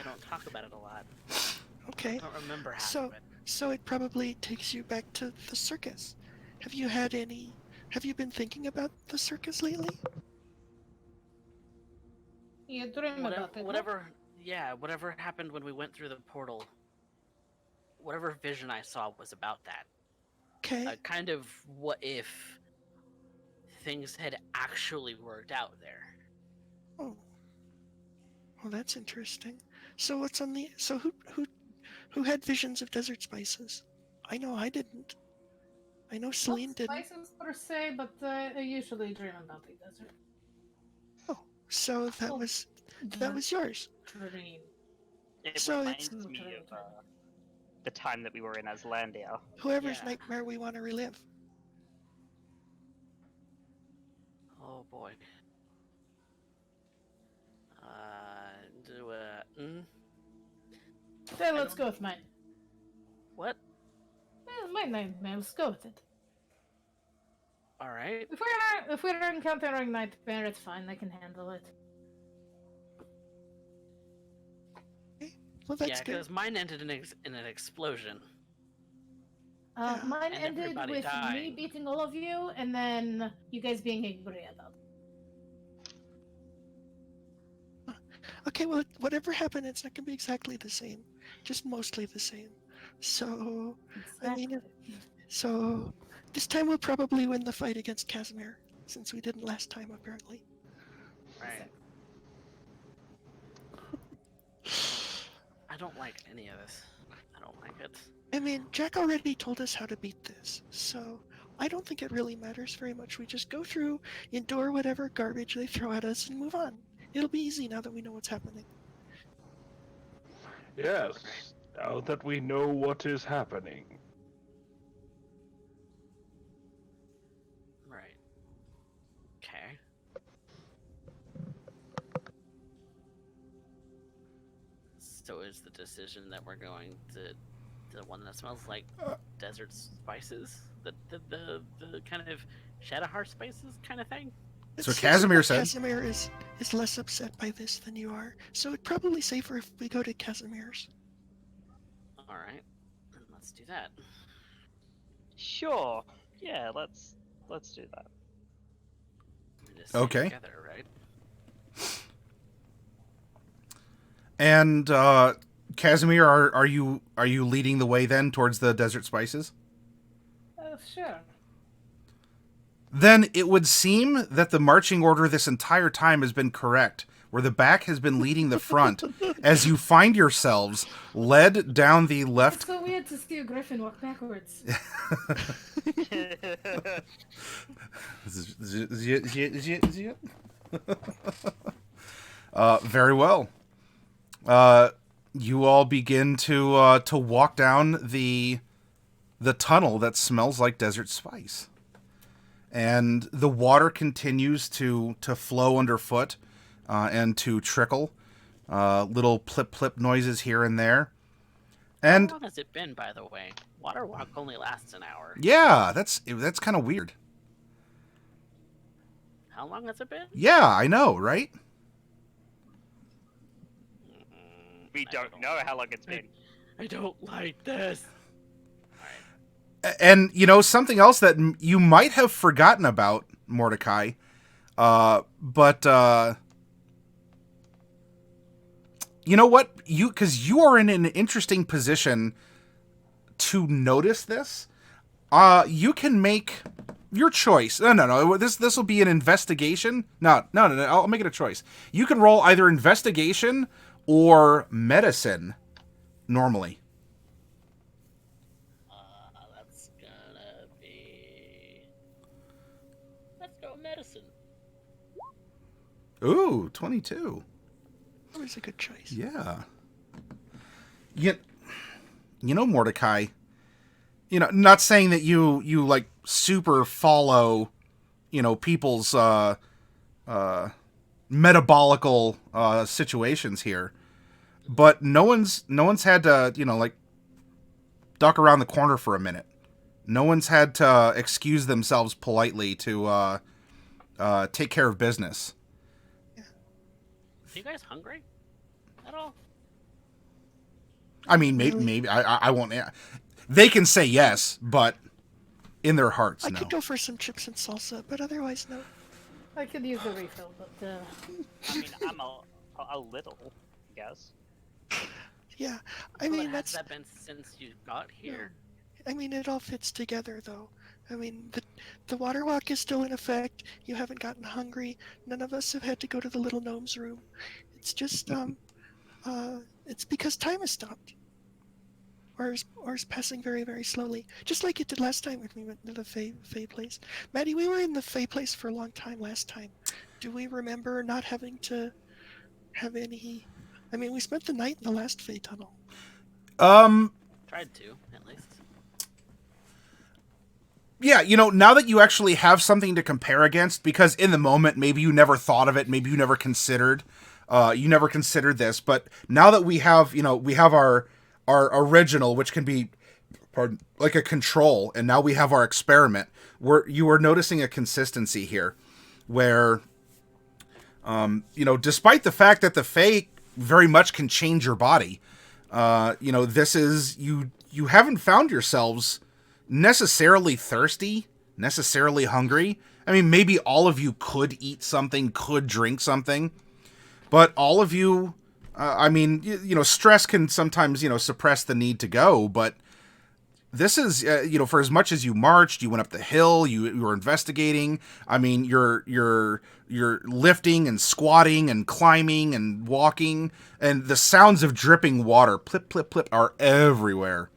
don't talk about it a lot. Okay, I don't remember half so of it. so it probably takes you back to the circus. Have you been thinking about the circus lately? You dream about it. no? Whatever happened when we went through the portal, whatever vision I saw was about that. Okay. Kind of what if things had actually worked out there. Oh. Well, that's interesting. So who had visions of desert spices? I know I didn't. I know Celine Not didn't. spices per se, but I usually dream about the desert. Oh, so that Oh, was yours. Dream. It So reminds it's- me of the time that we were in Aslandia. Whoever's Yeah. nightmare we want to relive. Oh boy. Okay, let's go with mine. What? My nightmare. Let's go with it. All right. If we're encountering nightmare, it's fine. I can handle it. Well, that's Yeah, good. because mine ended in an explosion. Yeah. Mine And ended everybody with me dying. beating all of you, and then you guys being angry about it. Okay, well, whatever happened, it's not gonna be exactly the same. Just mostly the same. So, I mean, Exactly. so this time we'll probably win the fight against Casimir, since we didn't last time, apparently. Right. I don't like any of this. I don't like it. I mean, Jack already told us how to beat this, so I don't think it really matters very much. We just go through, endure whatever garbage they throw at us, and move on. It'll be easy now that we know what's happening. Yes, now that we know what is happening. Right. Okay. So is the decision that we're going to the one that smells like desert spices, the kind of Shadowheart spices kind of thing? So seems Casimir like said- Casimir is less upset by this than you are, so it's probably safer if we go to Casimir's. All right, then let's do that. Sure. Yeah, let's do that. We just stay Okay. Together, right? And Casimir, are you leading the way then towards the desert spices? Sure. Then it would seem that the marching order this entire time has been correct, where the back has been leading the front, as you find yourselves led down the It's left. so weird to see a griffin walk backwards. Very well. You all begin to walk down the tunnel that smells like desert spice, and the water continues to flow underfoot and to trickle. Little plip plip noises here and there, and How long has it been, by the way? Water walk only lasts an hour. yeah, that's kind of weird. How long has it been? Yeah, I know, right? We don't know how long it's been. I don't like this. And something else that you might have forgotten about, Mordecai, but you know what? Because you are in an interesting position to notice this. You can make your choice. No. This will be an investigation. No. I'll make it a choice. You can roll either investigation or medicine normally. That's gonna be. Let's go medicine. Ooh, 22. Always a good choice. Yeah. You know, Mordecai, not saying that you like super follow, people's metabolical situations here, but no one's had to, like duck around the corner for a minute. No one's had to excuse themselves politely to take care of business. Are you guys hungry at all? I mean, maybe I won't. They can say yes, but in their hearts, I no. could go for some chips and salsa, but otherwise, no. I could use a refill, but I mean, I'm a little, I guess. Yeah, How long has that been since you got here? I mean, it all fits together, though. I mean, the water walk is still in effect. You haven't gotten hungry. None of us have had to go to the little gnome's room. It's just, it's because time has stopped. Or is passing very, very slowly. Just like it did last time when we went to the Fey place. Matty, we were in the Fey place for a long time last time. Do we remember not having to have any... I mean, we spent the night in the last Fey tunnel. Tried to, at least. Yeah, now that you actually have something to compare against, because in the moment, maybe you never thought of it, maybe you never considered this, but now that we have, we have our original, which can be, like a control, and now we have our experiment, you are noticing a consistency here, where, despite the fact that the Fae very much can change your body, this is, you haven't found yourselves necessarily thirsty, necessarily hungry. I mean, maybe all of you could eat something, could drink something, but all of you, I mean, stress can sometimes, suppress the need to go, but this is, for as much as you marched, you went up the hill, you were investigating. I mean, you're lifting and squatting and climbing and walking, and the sounds of dripping water, plip, plip, plip, are everywhere.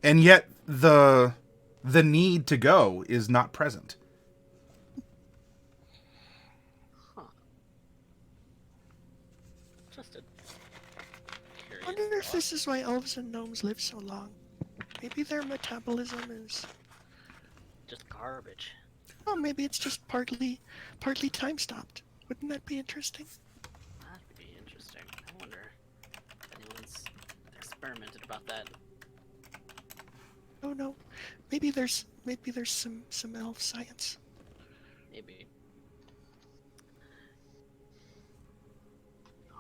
And yet the need to go is not present. Just a curious I wonder if thought. this is why elves and gnomes live so long. Maybe their metabolism is... Just garbage. Oh, maybe it's just partly time stopped. Wouldn't that be interesting? That could be interesting. I wonder if anyone's experimented about that. Oh no, maybe there's some elf science. Maybe.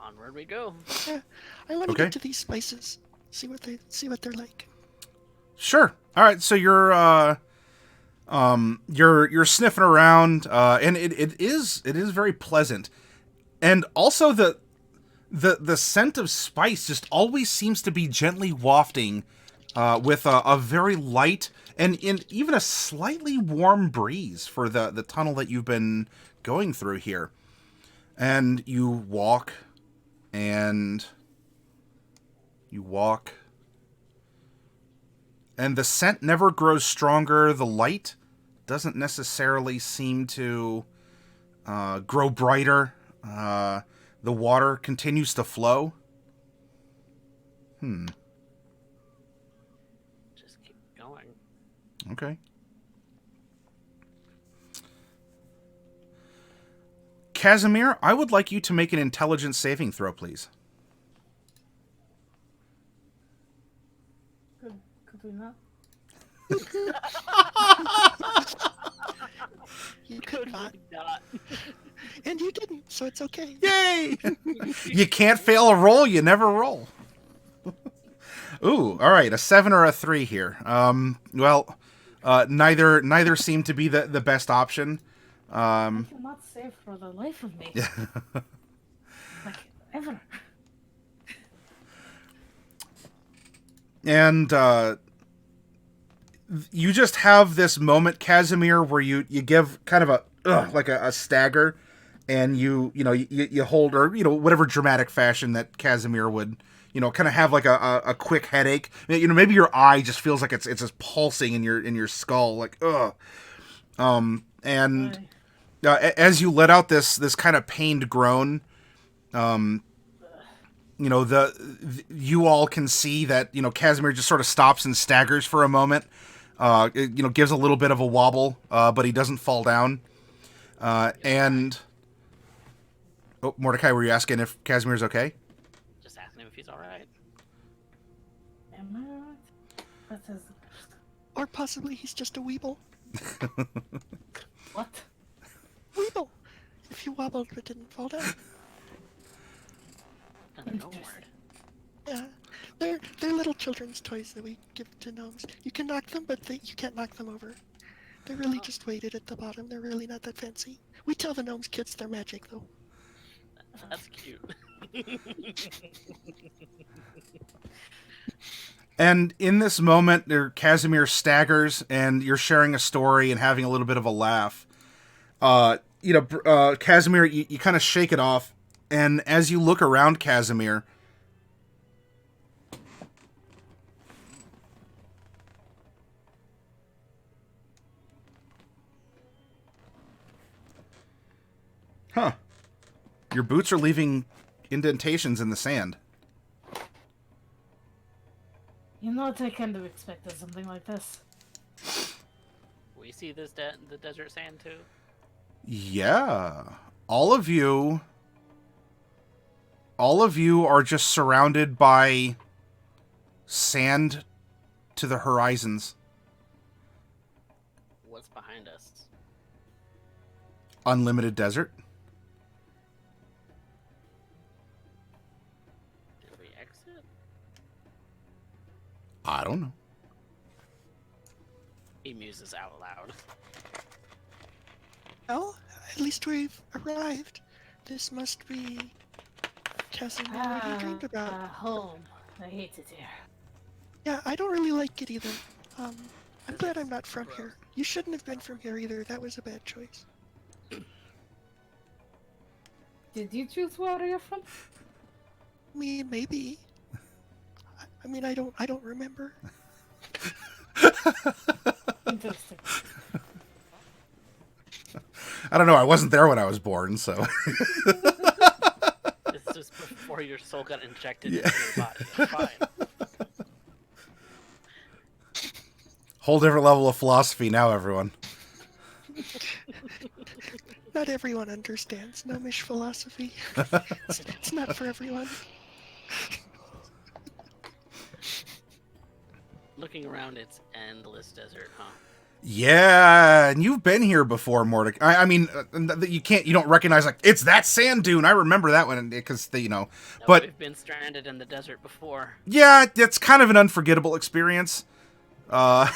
Onward we go. Yeah, I want to Okay. get to these spices. See what they're like. Sure. All right. So you're sniffing around, and it is very pleasant, and also the scent of spice just always seems to be gently wafting, with a very light and even a slightly warm breeze for the tunnel that you've been going through here, and you walk, and and the scent never grows stronger. The light doesn't necessarily seem to grow brighter. The water continues to flow. Just keep going. Okay. Casimir, I would like you to make an intelligence saving throw, please. Could we not? You could not, Not. and you didn't, so it's okay. Yay! You can't fail a roll. You never roll. Ooh, all right, a 7 or a 3 here. Well, neither seem to be the best option. I cannot save for the life of me. Like, ever. And you just have this moment, Casimir, where you give kind of a stagger, and you hold, or whatever dramatic fashion that Casimir would, kind of have like a quick headache. Maybe your eye just feels like it's just pulsing in your skull, like ugh. And as you let out this kind of pained groan, you all can see that Casimir just sort of stops and staggers for a moment. Gives a little bit of a wobble, but he doesn't fall down. And Mordecai, were you asking if Casimir's okay? Just asking him if he's all right. Am I right? That is the best. Or possibly he's just a weeble. What? Weeble! If you wobbled but didn't fall down. No word. Yeah. They're little children's toys that we give to gnomes. You can knock them, but you can't knock them over. They're really just weighted at the bottom. They're really not that fancy. We tell the gnomes kids they're magic, though. That's cute. And in this moment, Casimir staggers, and you're sharing a story and having a little bit of a laugh. Casimir, you kind of shake it off, and as you look around Casimir, your boots are leaving indentations in the sand. You know what I kind of expected something like this. We see this the desert sand too. Yeah. All of you are just surrounded by sand to the horizons. What's behind us? Unlimited desert. Did we exit? I don't know. He muses out loud. Well, at least we've arrived. This must be Casimir what you dreamed about. Home. I hate it here. Yeah, I don't really like it either. I'm glad I'm not from here. You shouldn't have been from here either. That was a bad choice. Did you choose where you're from? Maybe. I mean, I don't remember. Interesting. I don't know. I wasn't there when I was born, so. This is before your soul got injected into your body. It's fine. Whole different level of philosophy now, everyone. Not everyone understands gnomish philosophy. It's not for everyone. Looking around, it's endless desert, huh? Yeah, and you've been here before, Mordecai. I mean, you don't recognize like it's that sand dune. I remember that one because No, but we've been stranded in the desert before. yeah, it's kind of an unforgettable experience. Uh,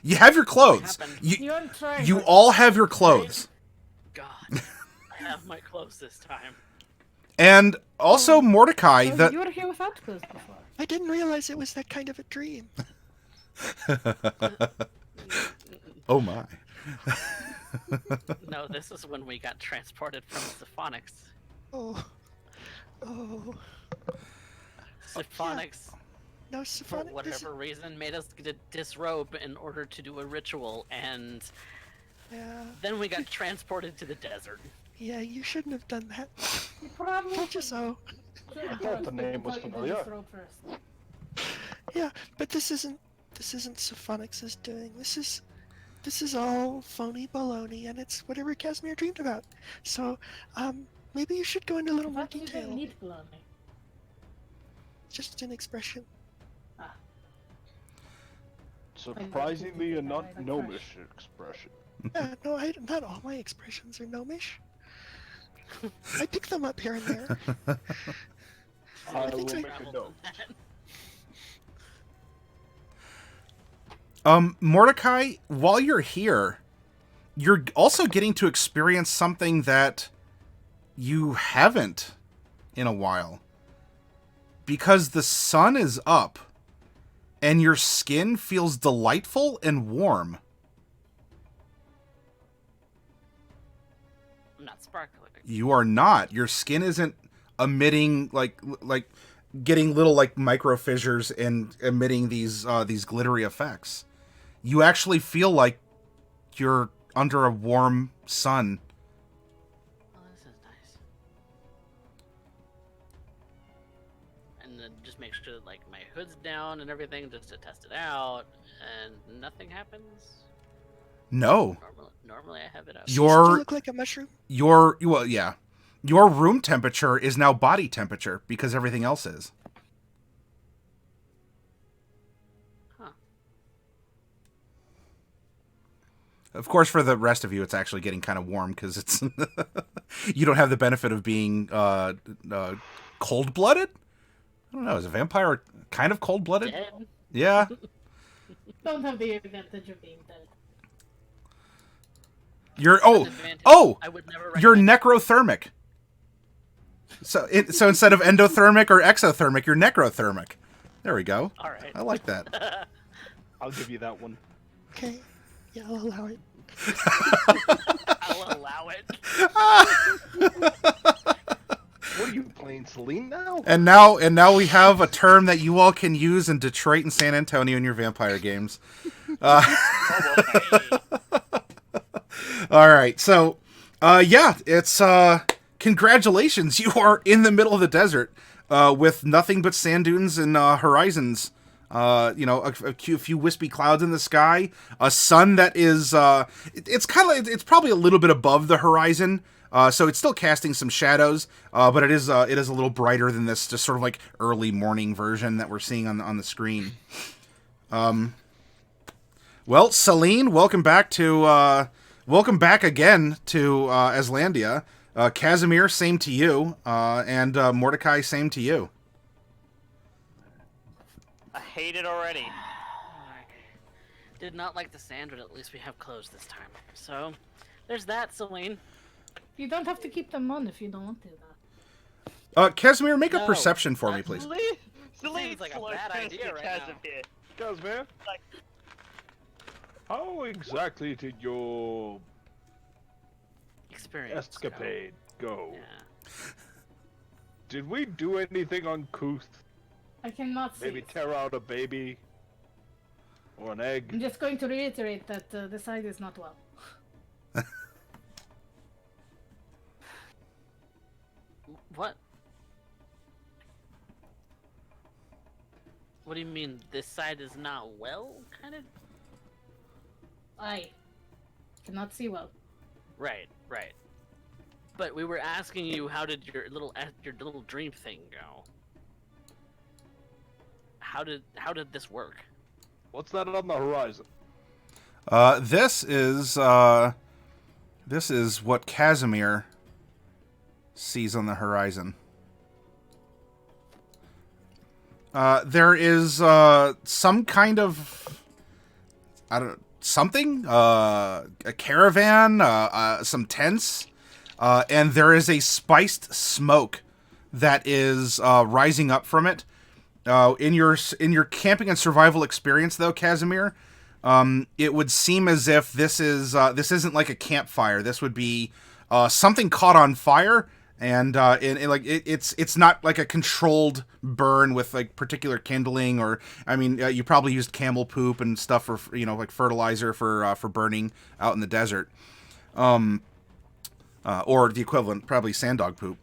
you have your clothes. happened? You aren't trying. You hard. all have your clothes, God, I have my clothes this time. and also Mordecai. Oh, That you were here without clothes before. I didn't realize it was that kind of a dream. oh my. No, this is when we got transported from Siphonix. Oh. Oh. Siphonix, No, for Symphonic. whatever reason, made us disrobe in order to do a ritual, and Yeah. then we got transported to the desert. Yeah, you shouldn't have done that. You probably Told you so. should thought the name was familiar. First. Yeah, but this isn't Symphonix's doing. This is all phony baloney, and it's whatever Casimir dreamed about. So, maybe you should go into a little more But you detail. didn't need baloney. Just an expression. Surprisingly, a not gnomish expression. Yeah, no, not all my expressions are gnomish. I pick them up here and there. I think will I- make a note. Mordecai, while you're here, you're also getting to experience something that you haven't in a while. Because the sun is up, and your skin feels delightful and warm. I'm not sparkling. You are not. Your skin isn't emitting like getting little like micro fissures and emitting these glittery effects. You actually feel like you're under a warm sun. Oh, this is nice. And then just make sure that, like, my hood's down and everything just to test it out, and nothing happens. No, Normally I have it up. Does it still your look like a mushroom? your well, yeah, your room temperature is now body temperature because everything else is. Huh. Of course, for the rest of you, it's actually getting kind of warm because it's you don't have the benefit of being cold-blooded. I don't know. Is a vampire kind of cold-blooded? Dead? Yeah. Don't have the advantage of being dead. You're Advantage. oh I would never you're recommend- necrothermic. So instead of endothermic or exothermic, you're necrothermic. There we go. All right. I like that. I'll give you that one. Okay. Yeah, I'll allow it. I'll allow it. What are you playing, Celine now? And now we have a term that you all can use in Detroit and San Antonio in your vampire games. All right, so yeah, it's congratulations. You are in the middle of the desert with nothing but sand dunes and horizons. A few wispy clouds in the sky, a sun that is it's probably a little bit above the horizon. So it's still casting some shadows, but it is a little brighter than this just sort of like early morning version that we're seeing on the screen. Well, Celine, welcome back again to Aslandia. Casimir, same to you, and Mordecai, same to you. I hate it already. Did not like the sand, but at least we have clothes this time. So, there's that, Celine. You don't have to keep them on if you don't want to. Though. Casimir, make a No, perception for me, please. Celine, like a bad idea right now. Here. Casimir, Like, how exactly did your Experience. escapade go? Yeah. Did we do anything uncouth? I cannot see. Maybe it. tear out a baby? Or an egg? I'm just going to reiterate that the side is not well. What? What do you mean, this side is not well, kind of? I cannot see well. Right. But we were asking you, how did your little dream thing go? How did this work? What's that on the horizon? This is what Casimir sees on the horizon. There is some kind of, I don't know, something, a caravan, some tents, and there is a spiced smoke that is rising up from it. In your camping and survival experience, though, Casimir, it would seem as if this isn't like a campfire. This would be something caught on fire. And it's not like a controlled burn with like particular kindling, or I mean, you probably used camel poop and stuff for like fertilizer for burning out in the desert, or the equivalent, probably sand dog poop.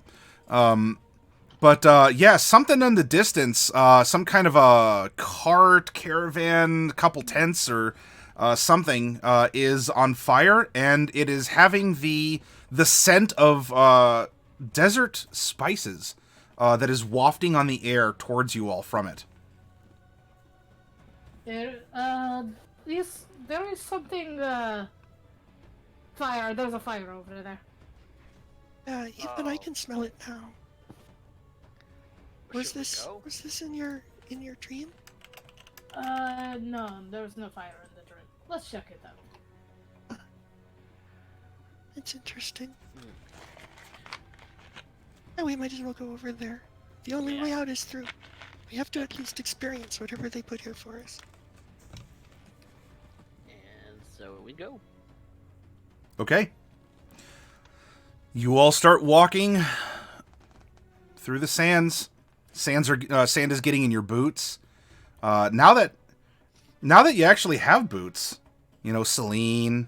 But yeah, something in the distance, some kind of a cart, caravan, couple tents, or something is on fire, and it is having the scent of desert spices that is wafting on the air towards you all from it. There is something fire. There's a fire over there. Even I can smell it now. Was Should we this go? in your dream? No, there's no fire in the dream. Let's check it out. It's interesting. Yeah, we might as well go over there. The only way out is through. We have to at least experience whatever they put here for us. And so we go. Okay. You all start walking through the sands. Sand is getting in your boots. Now that you actually have boots, Celine,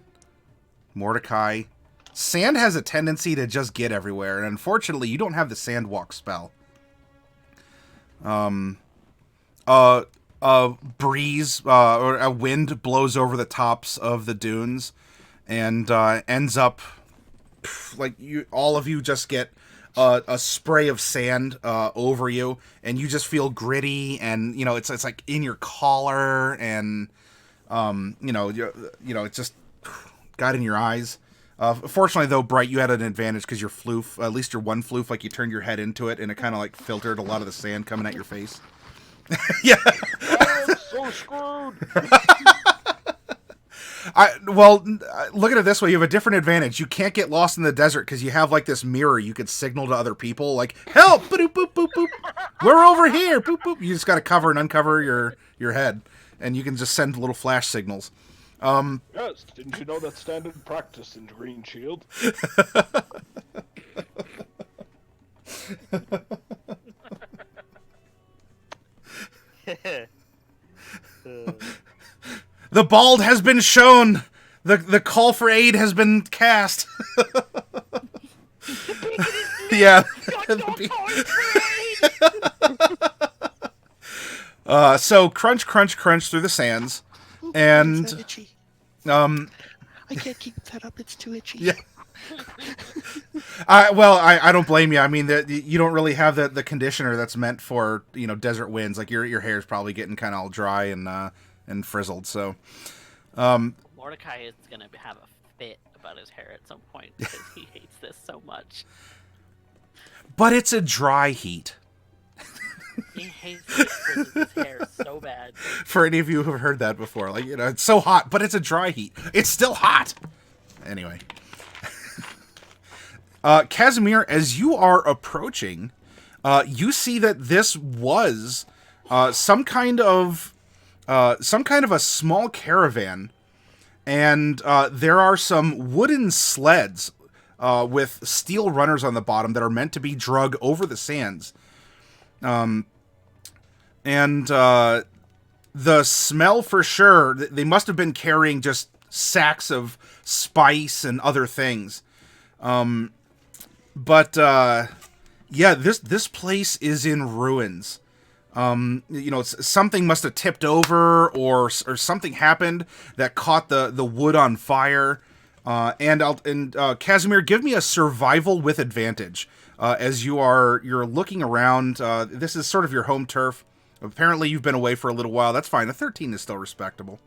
Mordecai, sand has a tendency to just get everywhere, and unfortunately, you don't have the sand walk spell. A breeze or a wind blows over the tops of the dunes, and ends up like all of you just get a spray of sand over you, and you just feel gritty, and it's like in your collar, and it just got in your eyes. Fortunately, though, Bright, you had an advantage because your floof, at least your one floof, like you turned your head into it, and it kind of like filtered a lot of the sand coming at your face. Yeah. I'm so screwed. Look at it this way: you have a different advantage. You can't get lost in the desert because you have like this mirror. You could signal to other people, like "Help! Boop boop boop boop. We're over here." Boop boop. You just got to cover and uncover your head, and you can just send little flash signals. Yes, didn't you know that's standard practice in Green Shield? The bald has been shown. The call for aid has been cast. Yeah. So crunch, crunch, crunch through the sands, and It's itchy. I can't keep that up. It's too itchy. Yeah. I don't blame you. I mean, you don't really have the conditioner that's meant for desert winds. Like your hair's probably getting kind of all dry and frizzled. So, Mordecai is gonna have a fit about his hair at some point because he hates this so much. But it's a dry heat. He hates it because his hair so bad. For any of you who have heard that before, like it's so hot, but it's a dry heat. It's still hot. Anyway. Casimir, as you are approaching, you see that this was some kind of a small caravan, and there are some wooden sleds with steel runners on the bottom that are meant to be drug over the sands. And the smell for sure, they must have been carrying just sacks of spice and other things. But yeah, this place is in ruins. Something must have tipped over, or something happened that caught the wood on fire. And Casimir, give me a survival with advantage as you're looking around. This is sort of your home turf. Apparently, you've been away for a little while. That's fine. A 13 is still respectable.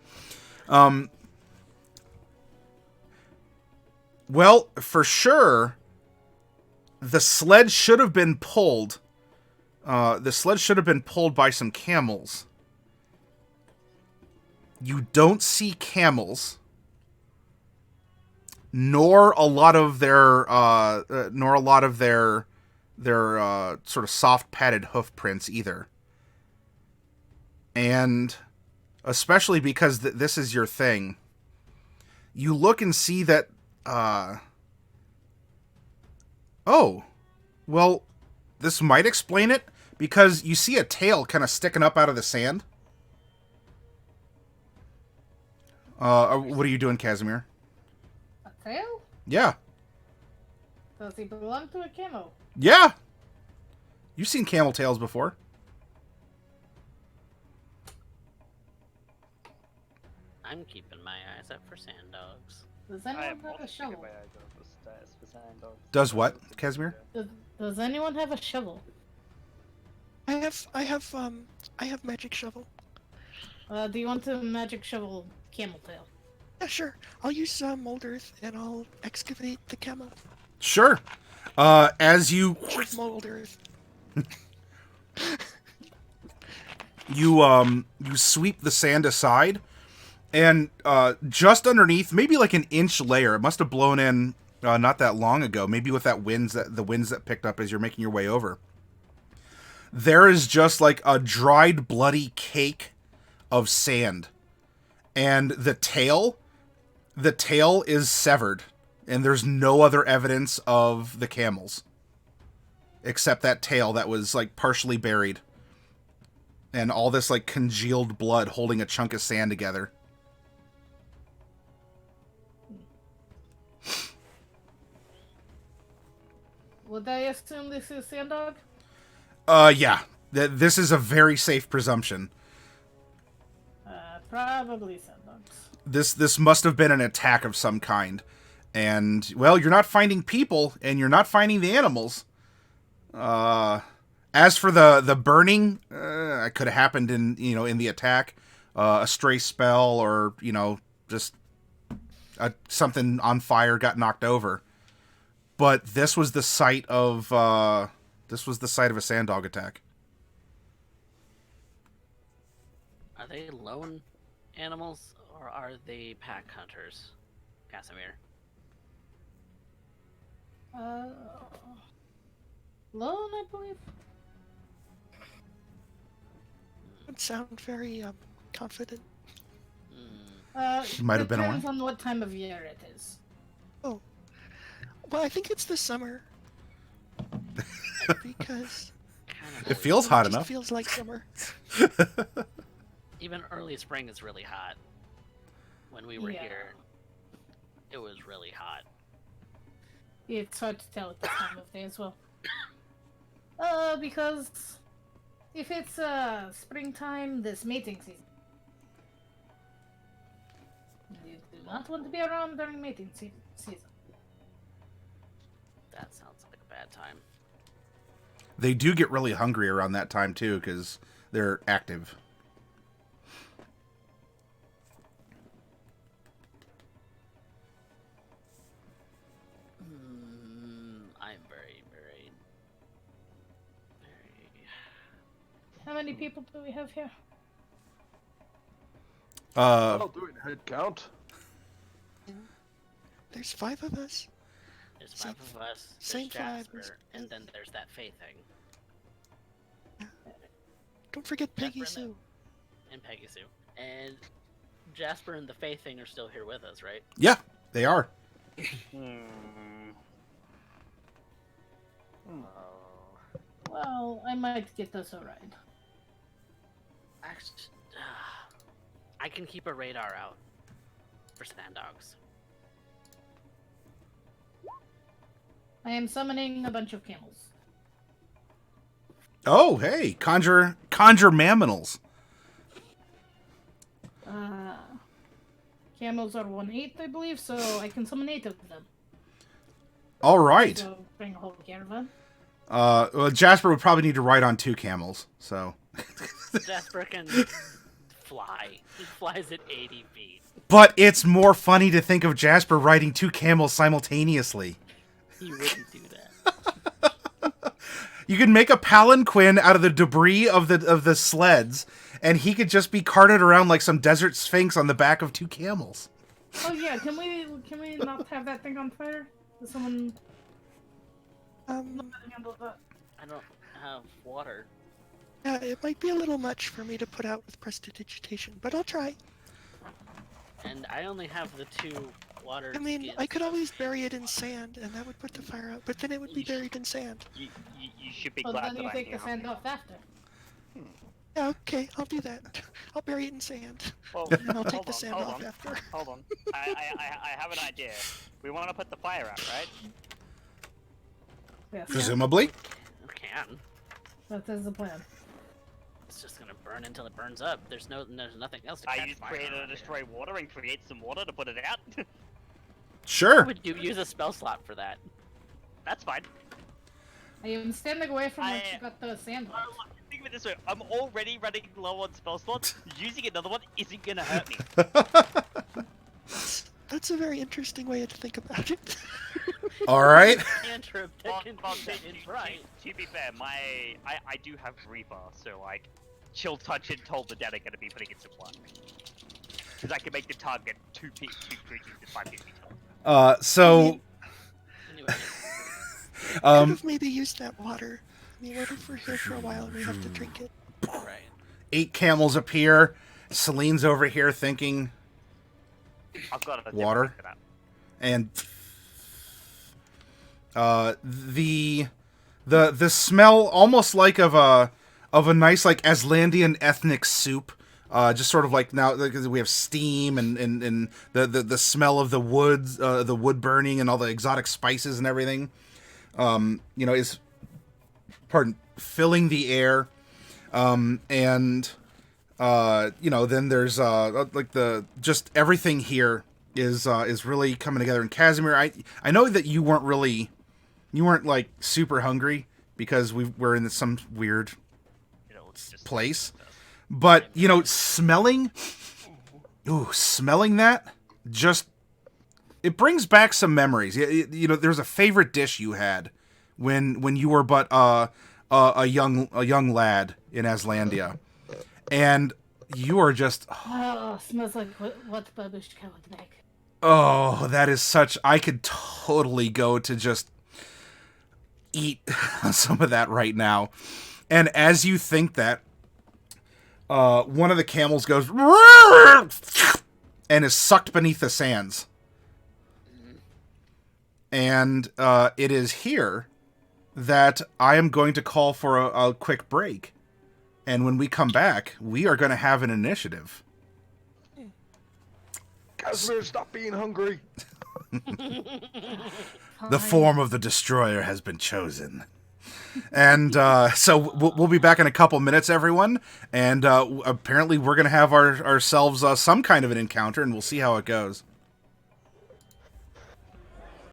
Well, for sure, the sled should have been pulled. The sled should have been pulled by some camels. You don't see camels, nor a lot of their sort of soft padded hoof prints either. And especially because this is your thing, you look and see that. Oh, well, this might explain it, because you see a tail kind of sticking up out of the sand. What are you doing, Casimir? A tail? Yeah. Does he belong to a camel? Yeah. You've seen camel tails before. I'm keeping my eyes up for sand dogs. Does I anyone am have also a checking shovel? my eyes out for stairs for sand dogs. Does what, Casimir? Does anyone have a shovel? I have magic shovel. Do you want to magic shovel camel tail? Yeah, sure. I'll use mold earth and I'll excavate the camel Sure. As you with mold earth. you sweep the sand aside, and just underneath, maybe like an inch layer, it must have blown in not that long ago, maybe with the winds that picked up as you're making your way over. There is just like a dried, bloody cake of sand, and the tail is severed, and there's no other evidence of the camels except that tail that was like partially buried, and all this like congealed blood holding a chunk of sand together. Would I assume this is sand dog? Yeah. This is a very safe presumption. Probably sand dogs. This must have been an attack of some kind. And, well, you're not finding people, and you're not finding the animals. As for the burning, it could have happened in the attack. A stray spell, or, just something on fire got knocked over. But this was the site of a sand dog attack. Are they lone animals, or are they pack hunters, Casimir? Lone, I believe. Would sound very confident. Might have been a Depends one. on what time of year it is. Oh, well, I think it's the summer because It feels hot it just enough. feels like summer. Even early spring is really hot. When we were Yeah. here, it was really hot. It's hard to tell at this time of day as well. Because if it's springtime, this mating season. You do not want to be around during mating season. That sounds like a bad time. They do get really hungry around that time, too, because they're active. I'm very. How many people do we have here? I'll do it head count. There's 5 of us. There's 5 of us. Same There's 5. Jasper, and then there's that Faye thing, Don't forget Peggy Jasper and Sue. and Peggy Sue, and Jasper and the Faye thing are still here with us, right? Yeah, they are. Well, I might get us a ride. Actually, I can keep a radar out for sand dogs. I am summoning a bunch of camels. Oh, hey, conjure mamminals. Camels are 1/8, I believe, so I can summon 8 of them. All right. So bring a whole caravan. Well, Jasper would probably need to ride on 2 camels, so. Jasper can fly. He flies at 80 feet. But it's more funny to think of Jasper riding 2 camels simultaneously. He wouldn't do that. You could make a palanquin out of the debris of the sleds, and he could just be carted around like some desert sphinx on the back of 2 camels. Oh yeah, can we not have that thing on fire? Does someone handle that? I don't have water. Yeah, it might be a little much for me to put out with prestidigitation, but I'll try. And I only have the 2 water. I mean, skins. I could always bury it in sand, and that would put the fire out, but then it would be buried in sand. You should be Well, glad then that you I'm take here. the sand off after. Yeah, okay, I'll do that. I'll bury it in sand. Well, And I'll take hold the on, sand hold off on, after. hold on. I have an idea. We want to put the fire out, right? Yes. Presumably. We can. That is the plan. It's just gonna burn until it burns up. There's nothing else to I catch use fire create around and here. destroy water and create some water to put it out. Sure. Would you use a spell slot for that? That's fine. I am standing away from where I- you got the sand. Think of it this way: I'm already running low on spell slots. Using another one isn't gonna hurt me. That's a very interesting way to think about it. All right. Cantrip that can Well, do that is right. to be fair, I do have Reaper, so like, Chill Touch and Toll the Dead are gonna be putting in some work. Because I can make the target 2 creatures to 5 feet tall. So, Anyway, Could um, have maybe used that water. I mean, what if we're here for a while and we have to drink it? right. 8 camels appear. Celine's over here thinking, I've got a different Water? one for that. and the smell almost like of a nice like Aslandian ethnic soup. Just sort of like now because we have steam and the smell of the woods, the wood burning and all the exotic spices and everything. Is filling the air. And then there's like the just everything here is really coming together. And Casimir, I know that you weren't like super hungry because we're in some weird It's just place, but smelling that just it brings back some memories. There's a favorite dish you had when you were but a young lad in Aslandia, and you are just Oh, smells like what babushka would make. oh, that is such. I could totally go to just eat some of that right now. And as you think that, one of the camels goes and is sucked beneath the sands. And it is here that I am going to call for a quick break. And when we come back, we are going to have an initiative. Casimir, stop being hungry. The form of the destroyer has been chosen. And so we'll be back in a couple minutes, everyone. And apparently we're going to have ourselves some kind of an encounter, and we'll see how it goes.